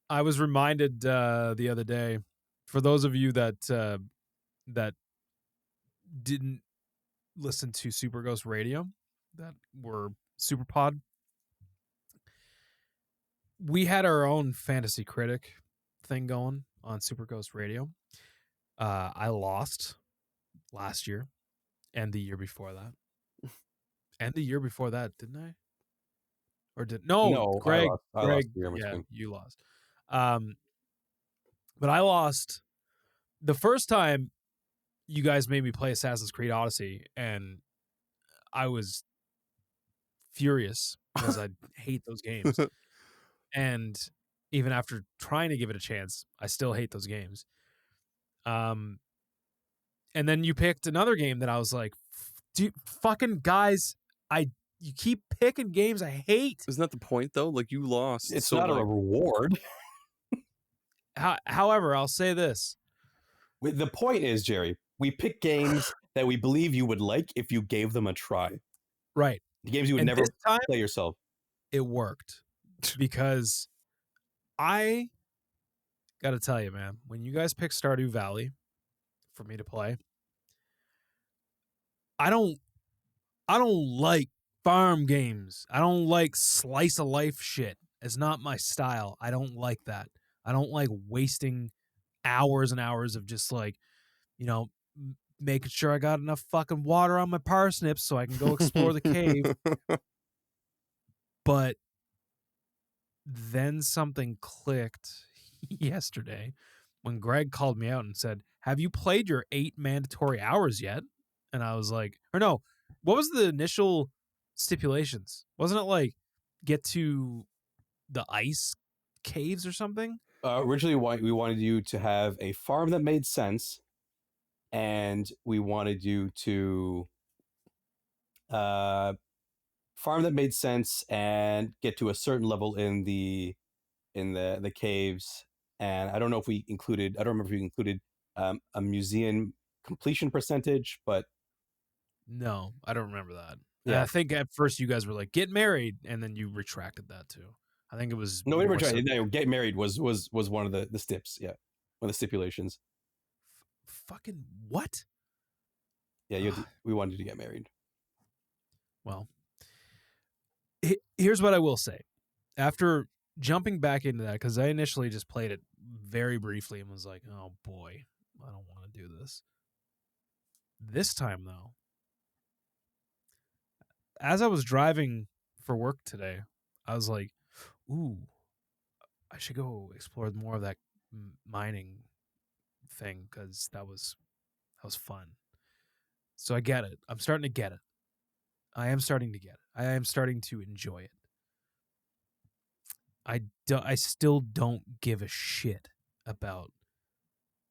I was reminded the other day, for those of you that that didn't listen to Super Ghost Radio, that were Superpod, we had our own fantasy critic thing going on Super Ghost Radio. I lost last year and the year before that. And the year before that, didn't I? Or did no, Greg, I lost yeah, you lost. But I lost the first time you guys made me play Assassin's Creed Odyssey, and I was furious because I hate those games. And even after trying to give it a chance, I still hate those games. And then you picked another game that I was like, dude, fucking guys, you keep picking games I hate. Isn't that the point though? Like you lost. It's so not like, a reward. However, I'll say this. The point is, Jerry, we pick games that we believe you would like if you gave them a try. Right. The games you would And never this time, play yourself. it worked because I got to tell you, man, when you guys pick Stardew Valley for me to play, I don't like farm games. I don't like slice of life shit. It's not my style. I don't like that. I don't like wasting hours and hours of just like making sure I got enough fucking water on my parsnips so I can go explore the cave. But then something clicked yesterday when Greg called me out and said, "Have you played your 8 mandatory hours yet?" And I was like, or no, what was the initial stipulations? Wasn't it like get to the ice caves or something? Originally, we wanted you to have a farm that made sense, and we wanted you to farm that made sense and get to a certain level in the caves. And I don't know if we included. I don't remember if we included a museum completion percentage, but No, I don't remember that. yeah, I think at first you guys were like, "Get married," and then you retracted that too. I think it was no, we were more trying. so- No, get married was one of the steps. Yeah, one of the stipulations. fucking what? Yeah, we wanted you to get married. Well, here's what I will say. After jumping back into that, because I initially just played it very briefly and was like, "Oh boy, I don't want to do this." This time though, as I was driving for work today, I was like, "Ooh, I should go explore more of that mining thing because that was fun." So I get it. I'm starting to get it. I am starting to get it. I am starting to enjoy it. I still don't give a shit about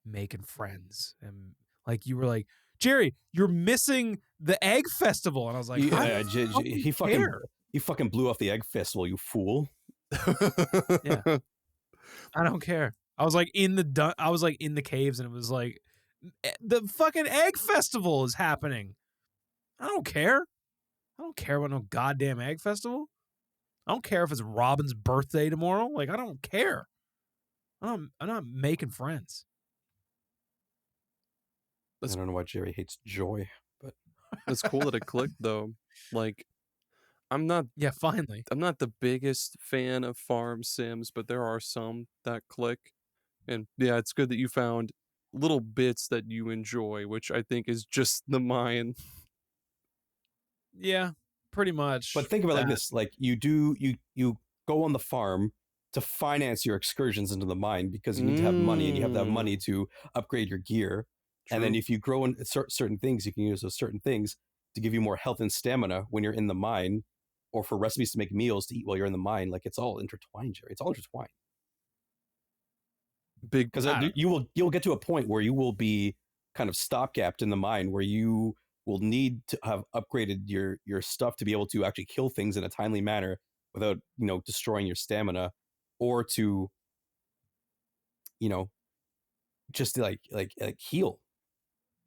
making friends. And like you were like, "Jerry, you're missing the egg festival." And I was like, he fucking blew off the egg festival, you fool. Yeah. I don't care. I was like in the caves and it was like the fucking egg festival is happening. I don't care. I don't care about no goddamn egg festival. I don't care if it's Robin's birthday tomorrow. Like, I don't care. I'm not making friends. I don't know why Jerry hates joy, but It's cool that it clicked though. Like, I'm not Finally. I'm not the biggest fan of farm sims, but there are some that click. And yeah, it's good that you found little bits that you enjoy, which I think is just the mine. Yeah, pretty much. But think about it like this: like you go on the farm to finance your excursions into the mine because you need to have money, and you have to have money to upgrade your gear. True. And then if you grow in certain things, you can use those certain things to give you more health and stamina when you're in the mine, or for recipes to make meals to eat while you're in the mine. Like it's all intertwined, Jerry. It's all intertwined. Big Because you'll get to a point where you will be kind of stopgapped in the mine where you will need to have upgraded your stuff to be able to actually kill things in a timely manner without destroying your stamina, or to just like heal.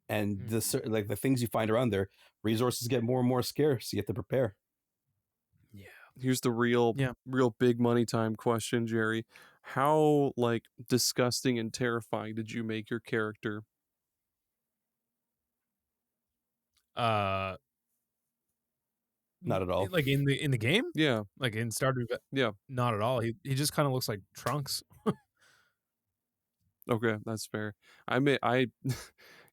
And the things you find around there, resources get more and more scarce. You have to prepare. Yeah. Here's the real big money time question, Jerry. How like disgusting and terrifying did you make your character? Not at all. Like in the game? Yeah. Like in Stardew? Yeah. Not at all. He just kind of looks like Trunks. Okay, that's fair. I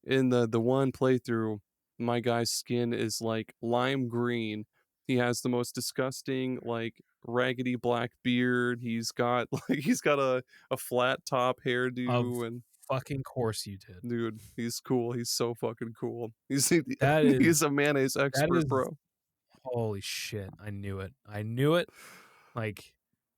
in the one playthrough, my guy's skin is like lime green. He has the most disgusting like raggedy black beard. He's got a flat top hairdo and fucking course you did. Dude, he's cool. He's so fucking cool. He's a mayonnaise expert, bro. Holy shit. I knew it. Like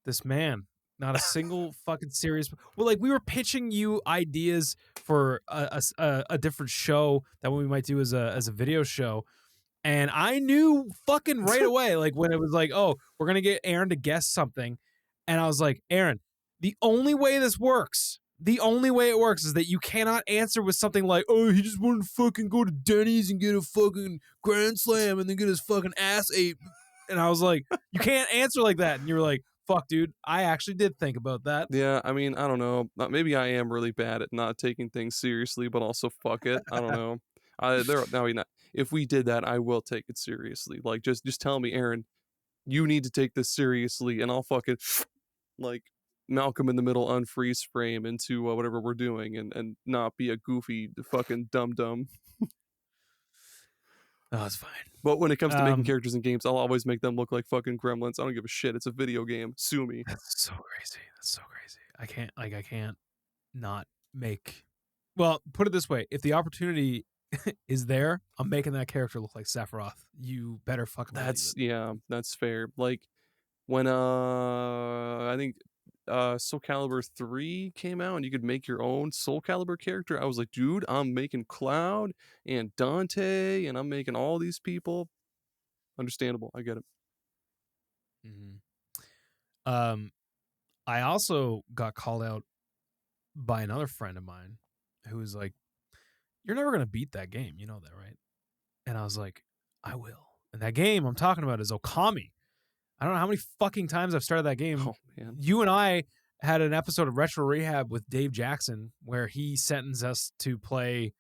this man, not a single fucking serious. Well, like we were pitching you ideas for a different show that we might do as a video show. And I knew fucking right away, like when it was like, "Oh, we're going to get Aaron to guess something." And I was like, "Aaron, the only way this works, the only way it works is that you cannot answer with something like, 'Oh, he just wanted to fucking go to Denny's and get a fucking Grand Slam and then get his fucking ass ate.'" And I was like, "You can't answer like that." And you were like, "Fuck, dude, I actually did think about that." Yeah, I mean, I don't know. Maybe I am really bad at not taking things seriously, but also fuck it. I don't know. If we did that, I will take it seriously. Like, just tell me, Aaron, you need to take this seriously, and I'll fucking like Malcolm in the Middle unfreeze frame into whatever we're doing and not be a goofy fucking dum-dum. Oh, it's fine. But when it comes to making characters in games, I'll always make them look like fucking gremlins. I don't give a shit. It's a video game. Sue me. That's so crazy. That's so crazy. I can't not make. Well, put it this way: if the opportunity is there, I'm making that character look like Sephiroth. You better fucking. That's fair. Like when I think Soul Calibur 3 came out and you could make your own Soul Calibur character, I was like, dude, I'm making Cloud and Dante and I'm making all these people. Understandable. I get it. Mm-hmm. I also got called out by another friend of mine who was like, "You're never gonna beat that game, you know that, right?" And I was like, "I will." And that game I'm talking about is Okami. I don't know how many fucking times I've started that game. Oh man. You and I had an episode of Retro Rehab with Dave Jackson where he sentenced us to play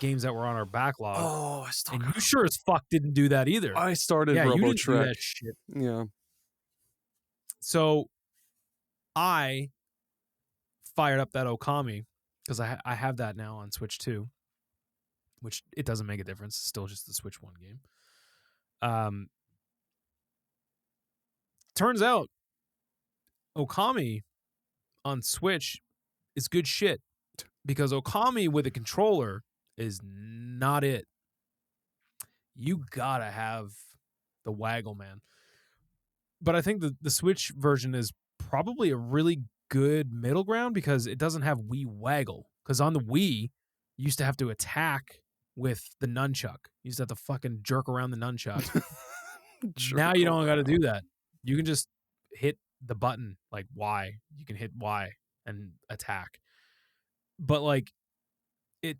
games that were on our backlog. Oh, I still and you sure as fuck didn't do that either. I started you Robo didn't do Trek. that shit. Yeah. So I fired up that Okami because I have that now on Switch 2, which it doesn't make a difference. It's still just the Switch 1 game. Turns out Okami on Switch is good shit because Okami with a controller is not it. You gotta have the waggle, man. But I think the Switch version is probably a really good middle ground because it doesn't have Wii waggle. Because on the Wii, you used to have to attack with the nunchuck. You used to have to fucking jerk around the nunchuck. Now you don't got to do that. You can just hit the button like Y. You can hit Y and attack. But like, it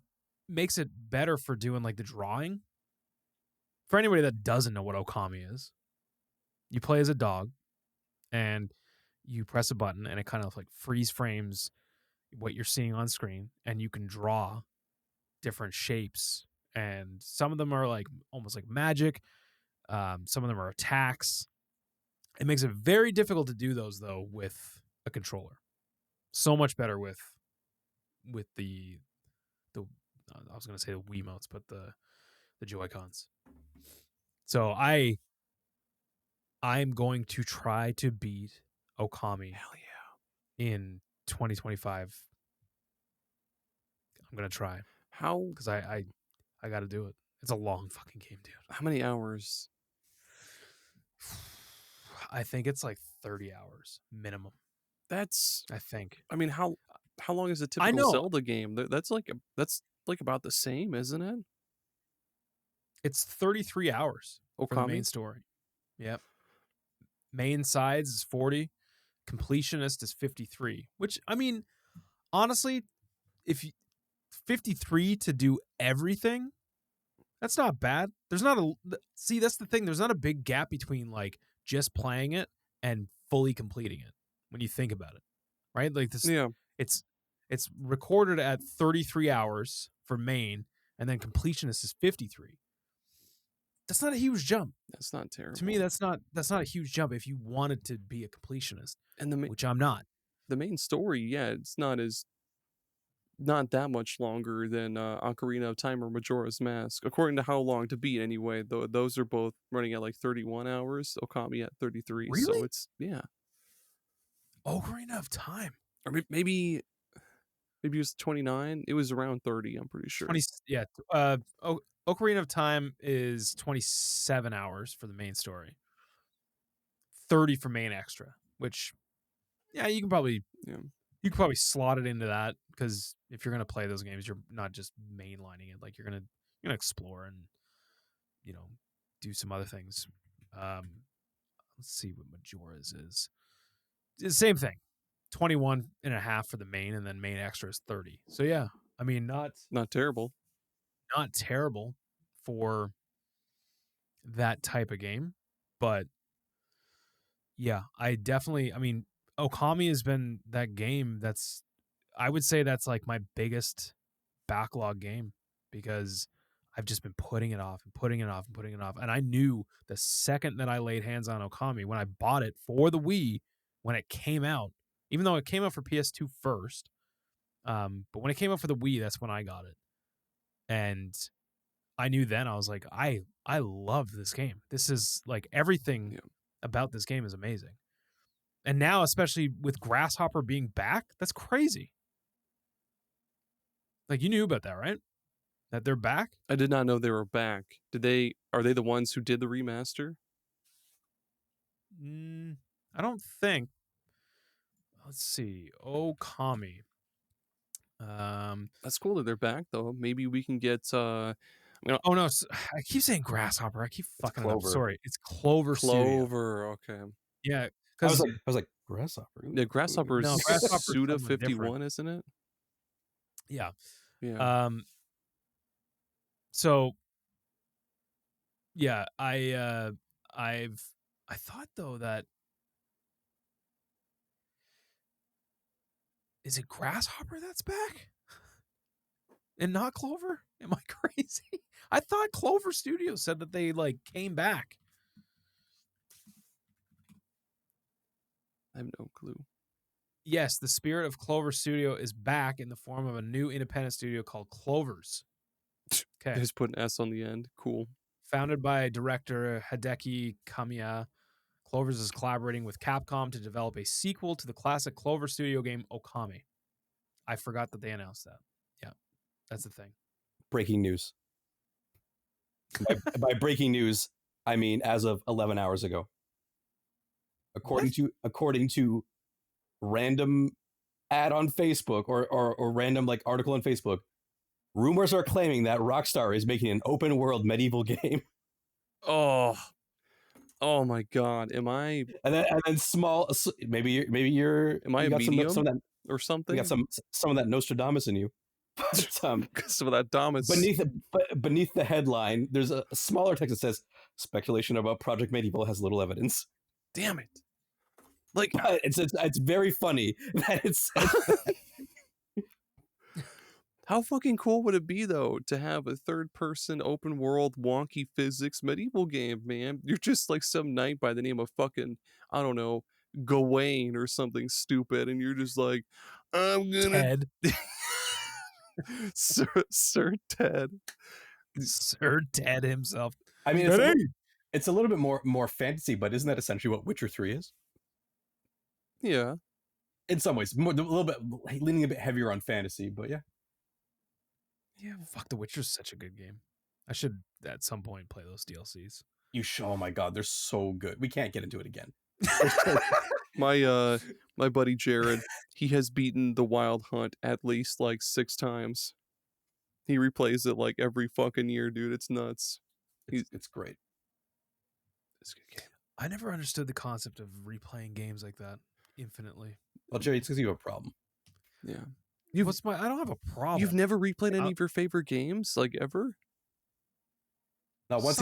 makes it better for doing like the drawing. For anybody that doesn't know what Okami is, you play as a dog and you press a button and it kind of like freeze frames what you're seeing on screen and you can draw different shapes. And some of them are like almost like magic. Some of them are attacks. It makes it very difficult to do those though with a controller. So much better with the I was gonna say the Wiimotes, but the Joy-Cons. So I'm going to try to beat Okami. Hell yeah. In 2025. I'm gonna try. How? Because I got to do it. It's a long fucking game, dude. How many hours? I think it's like 30 hours minimum. That's. I think. I mean, how long is a typical Zelda game? That's like about the same, isn't it? It's 33 hours for the main story. Yep. Main sides is 40. Completionist is 53. Which, I mean, honestly, if you 53 to do everything, that's not bad. There's not that's the thing. There's not a big gap between like just playing it and fully completing it when you think about it, right? Like this, it's recorded at 33 hours for main, and then completionist is 53. That's not a huge jump. That's not terrible. To me, that's not a huge jump if you wanted to be a completionist, and which I'm not. The main story, it's not that much longer than Ocarina of Time or Majora's Mask, according to how long to beat anyway. Though those are both running at like 31 hours. Okami at 33. Really? So it's Ocarina of Time, or maybe it was 29. It was around 30. I'm pretty sure. 20. Yeah. Ocarina of Time is 27 hours for the main story. 30 for main extra, which you can probably slot it into that because if you're gonna play those games, you're not just mainlining it. Like you're gonna explore and do some other things. Let's see what Majora's is. It's the same thing. 21 and a half for the main, and then main extra is 30. So yeah, I mean not terrible. Not terrible for that type of game, but yeah, I mean, Okami has been that game I would say that's like my biggest backlog game because I've just been putting it off and putting it off and putting it off. And I knew the second that I laid hands on Okami, when I bought it for the Wii, when it came out, even though it came out for PS2 first. But when it came out for the Wii, that's when I got it. And I knew then, I was like, I love this game. This is like everything about this game is amazing. And now, especially with Grasshopper being back, that's crazy. Like, you knew about that, right? That they're back? I did not know they were back. Are they the ones who did the remaster? I don't think. Let's see. Okami. That's cool that they're back though. Maybe we can get oh no, I keep saying Grasshopper. I keep fucking it up. Clover. Sorry, it's Clover Studio. Clover. Okay. Yeah, I because was like Grasshopper. Yeah, Grasshopper is No, Grasshopper's Suda something 51, different. isn't it? yeah. Yeah. So yeah, I thought though that is it Grasshopper that's back? And not Clover? Am I crazy? I thought Clover Studio said that they like came back. I have no clue. Yes, the spirit of Clover Studio is back in the form of a new independent studio called Clovers. They Okay. just put an S on the end. Cool. Founded by director Hideki Kamiya, Clovers is collaborating with Capcom to develop a sequel to the classic Clover Studio game Okami. I forgot that they announced that. Yeah, that's the thing. Breaking news. By breaking news, I mean as of 11 hours ago. According to random ad on Facebook or random like article on Facebook, rumors are claiming that Rockstar is making an open world medieval game. Oh my God! Am I? And then small, maybe you're. Am I you a got medium some of that, or something? you got some of that Nostradamus in you. But, Some of that Damus. beneath the headline, there's a smaller text that says speculation about Project Medieval has little evidence. Damn it! Like But it's very funny that it's. how fucking cool would it be though to have a third-person open world wonky physics medieval game, man? You're just like some knight by the name of fucking, I don't know, Gawain or something stupid, and you're just like, I'm gonna Ted. Sir Ted. Sir Ted himself. I mean, it's a little bit more fantasy, but isn't that essentially what Witcher 3 is? Yeah. In some ways, a little bit leaning a bit heavier on fantasy, but yeah. Yeah, fuck, The Witcher's such a good game. I should at some point play those DLCs. Oh my God, they're so good. We can't get into it again. My buddy Jared, he has beaten the Wild Hunt at least like 6 times. He replays it like every fucking year, dude. It's nuts. It's great. It's a good game. I never understood the concept of replaying games like that infinitely. Well, Jerry, it's because you have a problem. Yeah. I don't have a problem. You've never replayed any of your favorite games, like ever? Now, once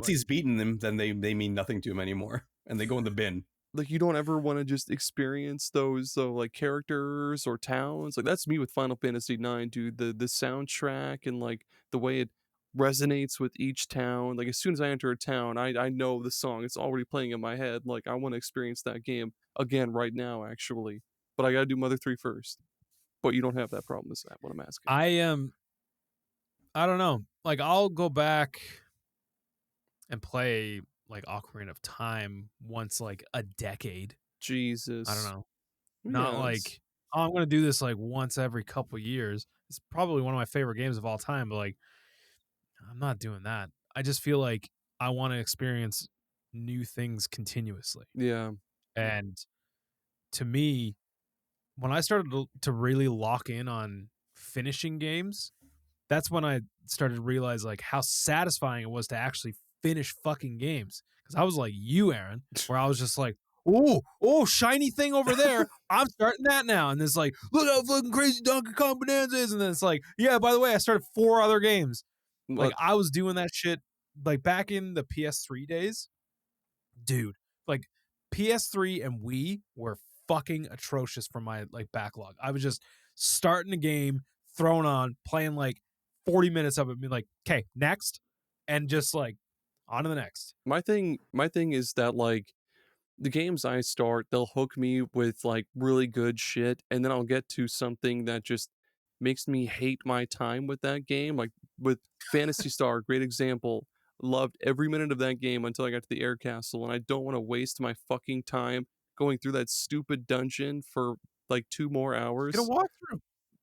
he's beaten them, then they mean nothing to him anymore, and they go in the bin. Like you don't ever want to just experience those like characters or towns. Like that's me with Final Fantasy IX, dude. The soundtrack and like the way it resonates with each town. Like as soon as I enter a town, I know the song. It's already playing in my head. Like I want to experience that game again right now, actually. But I gotta do Mother 3 first. But you don't have that problem. Is that what I'm asking? I don't know. Like I'll go back and play like Ocarina of Time once like a decade. Jesus. I don't know. Not like, oh, I'm going to do this like once every couple years. It's probably one of my favorite games of all time, but like I'm not doing that. I just feel like I want to experience new things continuously. Yeah. And to me, when I started to really lock in on finishing games, that's when I started to realize like how satisfying it was to actually finish fucking games. Because I was like you, Aaron, where I was just like, oh, shiny thing over there. I'm starting that now. And it's like, look how fucking crazy Donkey Kong Bonanza is. And then it's like, yeah, by the way, I started 4 other games. Like I was doing that shit like back in the PS3 days. Dude, like PS3 and Wii were fucking atrocious for my like backlog. I was just starting a game, throwing on, playing like 40 minutes of it, and be like, okay, next. And just like on to the next. My thing is that like the games I start, they'll hook me with like really good shit, and then I'll get to something that just makes me hate my time with that game. Like with Phantasy Star, great example. Loved every minute of that game until I got to the air castle, and I don't want to waste my fucking time going through that stupid dungeon for like 2 more hours. Get a walkthrough.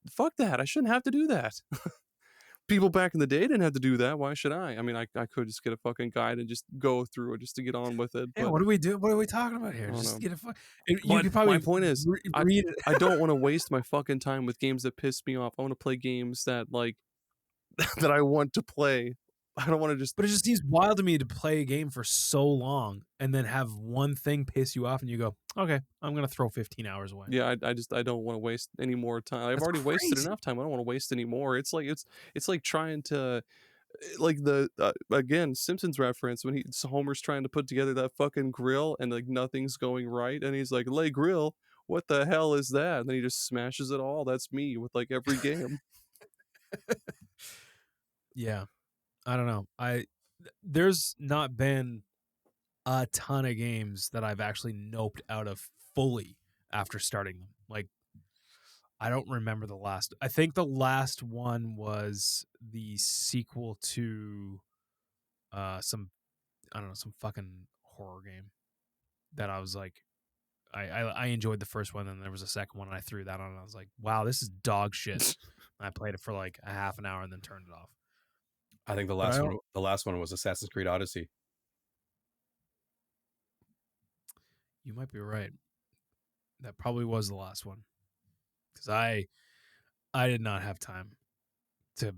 Fuck that. I shouldn't have to do that. People back in the day didn't have to do that. Why should I? I mean, I could just get a fucking guide and just go through it just to get on with it. Yeah, But what do we do? What are we talking about here? I don't Just know. get a fuck. But could probably my point is, read it. I don't want to waste my fucking time with games that piss me off. I want to play games that like that I want to play. I don't want to just. But it just seems wild to me to play a game for so long and then have one thing piss you off and you go, okay, I'm gonna throw 15 hours away. Yeah, I don't want to waste any more time. I've That's already wasted crazy. enough time. I don't want to waste any more. It's like trying to like the again Simpsons reference when Homer's trying to put together that fucking grill and like nothing's going right and he's like, lay grill, what the hell is that? And then he just smashes it all. That's me with like every game. Yeah. I don't know. There's not been a ton of games that I've actually noped out of fully after starting them. Like, I don't remember the last. I think the last one was the sequel to some fucking horror game that I was like, I enjoyed the first one, and there was a second one, and I threw that on, and I was like, wow, this is dog shit. And I played it for like a half an hour and then turned it off. I think the last one was Assassin's Creed Odyssey. You might be right. That probably was the last one, because I did not have time to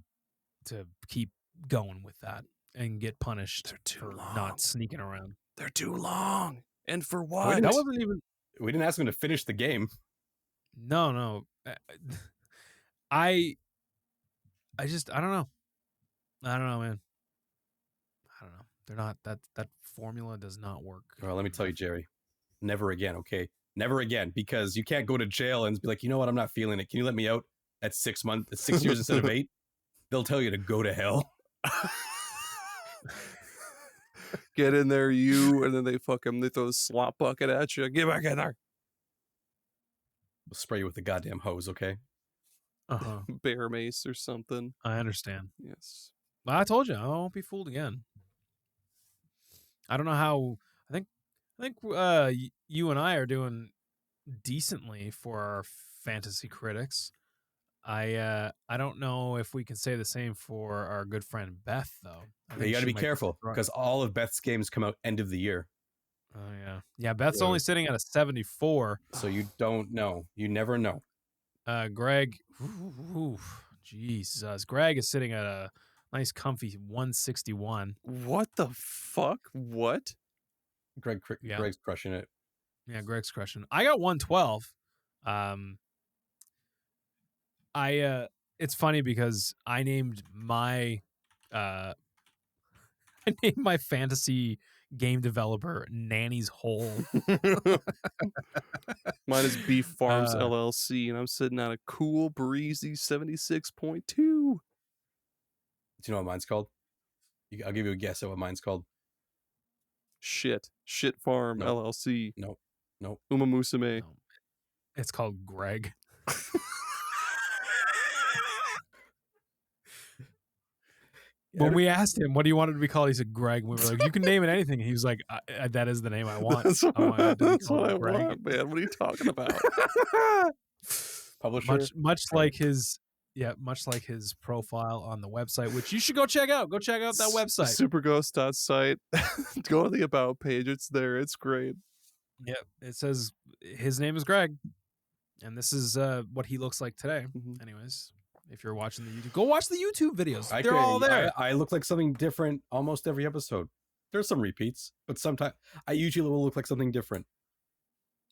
keep going with that and get punished for not sneaking around. They're too long. And for We what? didn't, That wasn't even. we didn't ask him to finish the game. No. I just I don't know, man. I don't know. They're not that formula does not work. Well, let me tell you, Jerry, never again. Okay, never again, because you can't go to jail and be like, you know what, I'm not feeling it. Can you let me out at 6 months, 6 years instead of 8? They'll tell you to go to hell. Get in there, you, and then they throw a slop bucket at you. Get back in there. We'll spray you with the goddamn hose, okay? Uh-huh. Bear mace or something. I understand. Yes. I told you I won't be fooled again. I don't know how. I think you and I are doing decently for our fantasy critics. I don't know if we can say the same for our good friend Beth, though. You got to be careful, because all of Beth's games come out end of the year. Oh yeah. Beth's only sitting at a 74. So you don't know. You never know. Greg, Jesus, Greg is sitting at a nice, comfy 161. What the fuck? What? Greg's crushing it. Yeah, Greg's crushing. I got 112. It's funny because I named my fantasy game developer Nanny's Hole. Mine is Beef Farms LLC, and I'm sitting at a cool, breezy 76.2. Do you know what mine's called? I'll give you a guess at what mine's called. Shit Farm LLC. No. Umamusume. No. It's called Greg. When we asked him, what do you want it to be called? He said, Greg. We were like, you can name it anything. He was like, that is the name I want. That's what I Greg. want, man. What are you talking about? Publisher? Much like his profile on the website, which you should go check out. Go check out that website. Superghost.site. Go to the About page. It's there. It's great. Yep. It says his name is Greg. And this is what he looks like today. Mm-hmm. Anyways. If you're watching the YouTube, go watch the YouTube videos. They're all there. I look like something different almost every episode. There's some repeats, but sometimes I usually will look like something different.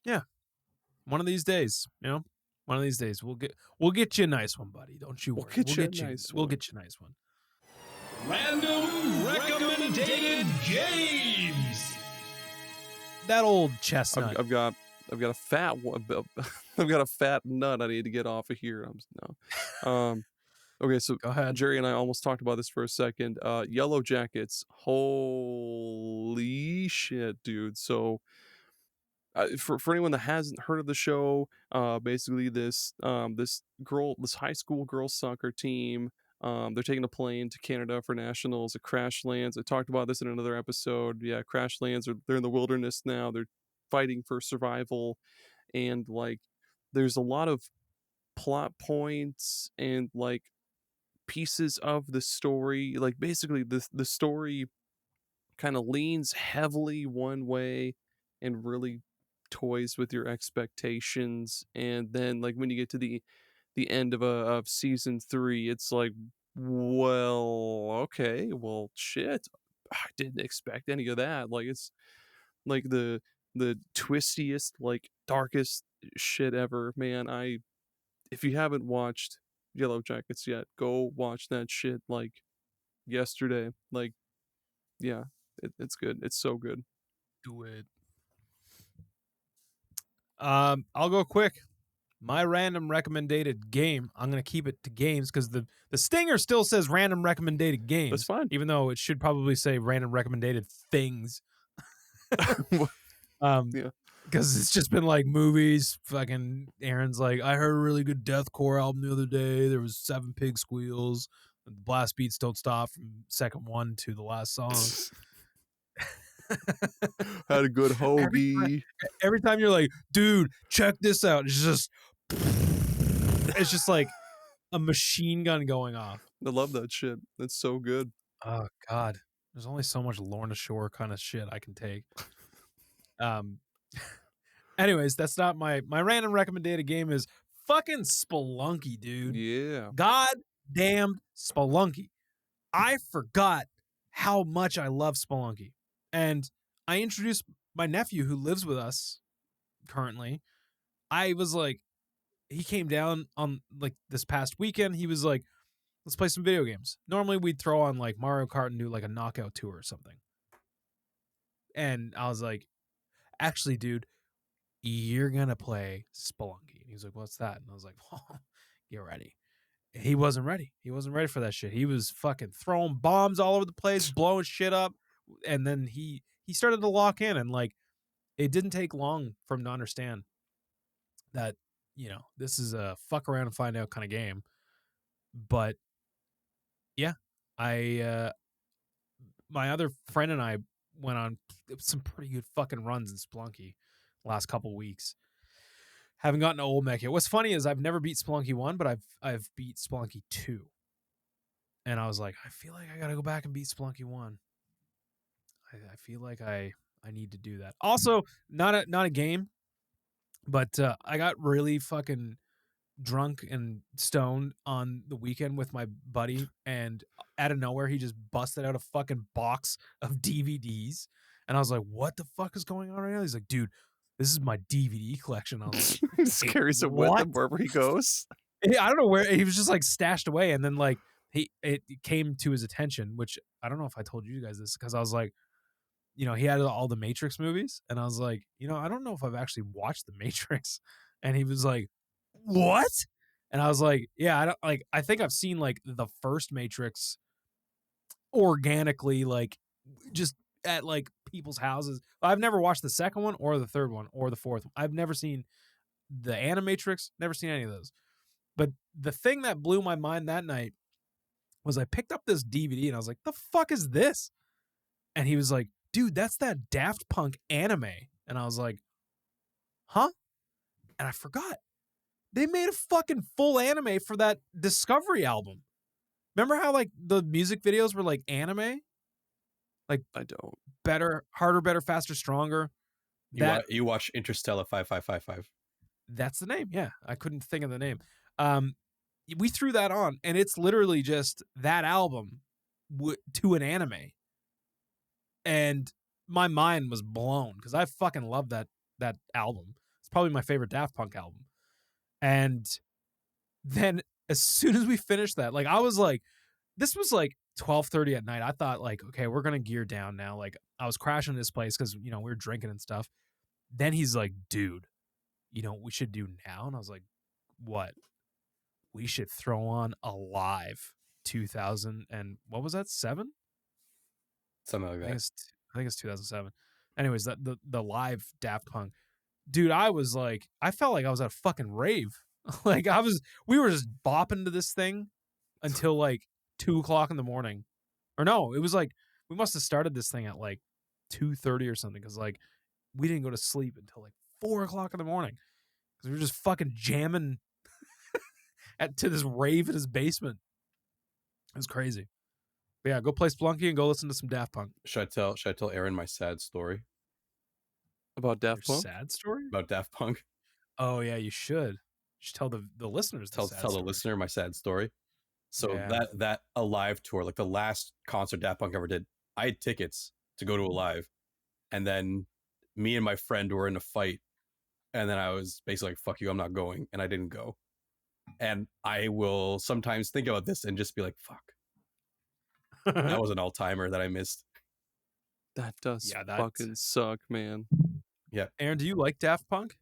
Yeah. One of these days, one of these days we'll get you a nice one, buddy. Don't you worry. We'll get you a nice one. Random recommended games. That old chestnut. I've got a fat one. I've got a fat nut I need to get off of here. Okay, so go ahead. Jerry and I almost talked about this for a second. Yellowjackets. Holy shit, dude. So for anyone that hasn't heard of the show, basically this high school girls soccer team, they're taking a plane to Canada for nationals. It crash lands. I talked about this in another episode. Yeah, crash lands. They're in the wilderness now. They're fighting for survival, and like there's a lot of plot points and like pieces of the story. Like basically the story kind of leans heavily one way and really toys with your expectations, and then like when you get to the end of season 3, it's like, well, okay, well, shit, I didn't expect any of that. Like it's like the twistiest, like darkest shit ever, man. If you haven't watched Yellowjackets yet, go watch that shit like yesterday. Like, yeah, it's good. It's so good. Do it. I'll go quick. My random recommended game, I'm gonna keep it to games because the stinger still says random recommended games. That's fine. Even though it should probably say random recommended things. Yeah. Because it's just been like movies. Fucking Aaron's like, I heard a really good deathcore album the other day. There was 7 pig squeals. The blast beats don't stop from second one to the last song. Had a good hoagie. Every time you're like, dude, check this out. It's just like a machine gun going off. I love that shit. It's so good. Oh God, there's only so much Lorna Shore kind of shit I can take. Anyways, that's not my random recommended game is fucking Spelunky, dude. Yeah. God damn Spelunky. I forgot how much I love Spelunky. And I introduced my nephew who lives with us currently. I was like, he came down on like this past weekend. He was like, let's play some video games. Normally we'd throw on like Mario Kart and do like a knockout tour or something. And I was like, actually, dude, you're going to play Spelunky. And he was like, what's that? And I was like, well, get ready. He wasn't ready. He wasn't ready for that shit. He was fucking throwing bombs all over the place, blowing shit up. And then he started to lock in, and like it didn't take long for him to understand that, you know, this is a fuck around and find out kind of game. But yeah, my other friend and I went on some pretty good fucking runs in Spelunky last couple weeks. Haven't gotten to old mech yet. What's funny is I've never beat Spelunky 1, but I've beat Spelunky 2. And I was like, I feel like I gotta go back and beat Spelunky 1. I feel like I need to do that. Also, not a game, but I got really fucking drunk and stoned on the weekend with my buddy, and out of nowhere he just busted out a fucking box of DVDs, and I was like, "What the fuck is going on right now?" He's like, "Dude, this is my DVD collection." I was like, He just carries it with him wherever he goes. I don't know where he was, just like stashed away, and then like it came to his attention, which I don't know if I told you guys this, because I was like, you know, he had all the Matrix movies, and I was like, you know, I don't know if I've actually watched the Matrix, and he was like, what? And I was like, yeah, I think I've seen like the first Matrix organically, like just at like people's houses. I've never watched the second one or the third one or the fourth one. I've never seen the Animatrix, never seen any of those. But the thing that blew my mind that night was I picked up this DVD and I was like, the fuck is this? And he was like, dude, that's that Daft Punk anime. And I was like, huh? And I forgot. They made a fucking full anime for that Discovery album. Remember how like the music videos were like anime? Like, I don't. Better, harder, better, faster, stronger. You watch Interstellar 5555. That's the name. Yeah. I couldn't think of the name. We threw that on, and it's literally just that album to an anime. And my mind was blown because I fucking love that album. It's probably my favorite Daft Punk album. And then as soon as we finished that, like I was like, this was like 12:30 at night. I thought like, okay, we're gonna gear down now. Like I was crashing this place because, you know, we were drinking and stuff. Then he's like, dude, you know what we should do now? And I was like, what? We should throw on Alive 2000 and what was that? 7? Something like that. I think it's 2007. Anyways, the live Daft Punk. dude, I was like, I felt like I was at a fucking rave. Like we were just bopping to this thing until like 2:00 in the morning. Or no, it was like, we must have started this thing at like 2:30 or something. Cause like we didn't go to sleep until like 4:00 in the morning. Cause we were just fucking jamming to this rave in his basement. It was crazy. But yeah, go play Spelunky and go listen to some Daft Punk. Should I tell Aaron my sad story About Daft Your Punk. sad story? about Daft Punk? Oh yeah, you should. You should tell the listeners. Tell the listener my sad story. So Yeah. that Alive tour, like the last concert Daft Punk ever did, I had tickets to go to Alive, and then me and my friend were in a fight, and then I was basically like, "Fuck you, I'm not going," and I didn't go. And I will sometimes think about this and just be like, "Fuck, that was an all timer that I missed." That does Yeah, that's- fucking suck, man. Aaron, do you like Daft Punk?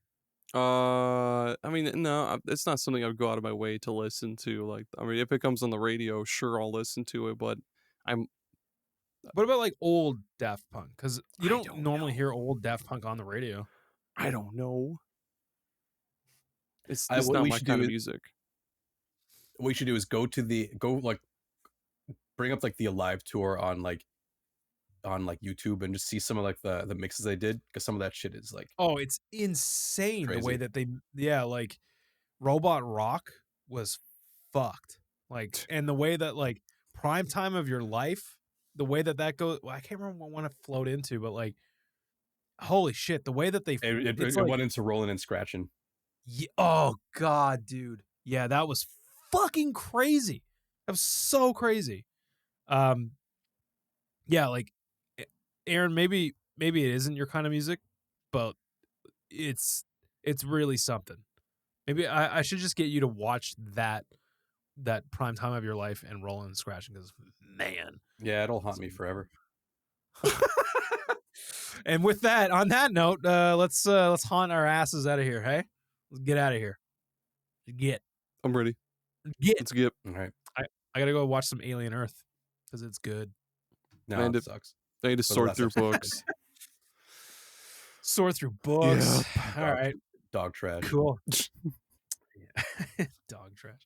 I mean, no, it's not something I would go out of my way to listen to. Like, I mean, if it comes on the radio, sure, I'll listen to it. But What about like old Daft Punk? Because you I don't don't normally know. hear old Daft Punk on the radio. I don't know. It's What not we my should kind do of is- music. What we should do is bring up like the Alive tour on YouTube and just see some of like the mixes they did, because some of that shit is like, Oh, it's insane the way Crazy. that like Robot Rock was fucked. Like, and the way that like Prime Time of Your Life, the way that goes, well, I can't remember what one it flowed into, but like, holy shit, the way that they it it's like, went into rolling and scratching. oh god, dude, yeah, that was fucking crazy. That was so crazy. Yeah, like Aaron, maybe it isn't your kind of music, but it's really something. Maybe I should just get you to watch that Prime Time of Your Life and Rolling and Scratching, because man. Yeah, it'll haunt me forever. And with that, on that note, let's haunt our asses out of here. Hey, let's get out of here. Get I'm ready. Let's get. All right. I gotta go watch some Alien Earth because it's good. No, And it it- sucks. I need to For the sort last through episode. books. Sort through books. All right, Dog trash. cool. Dog trash.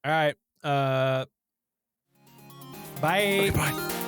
All right. Bye. Okay, bye.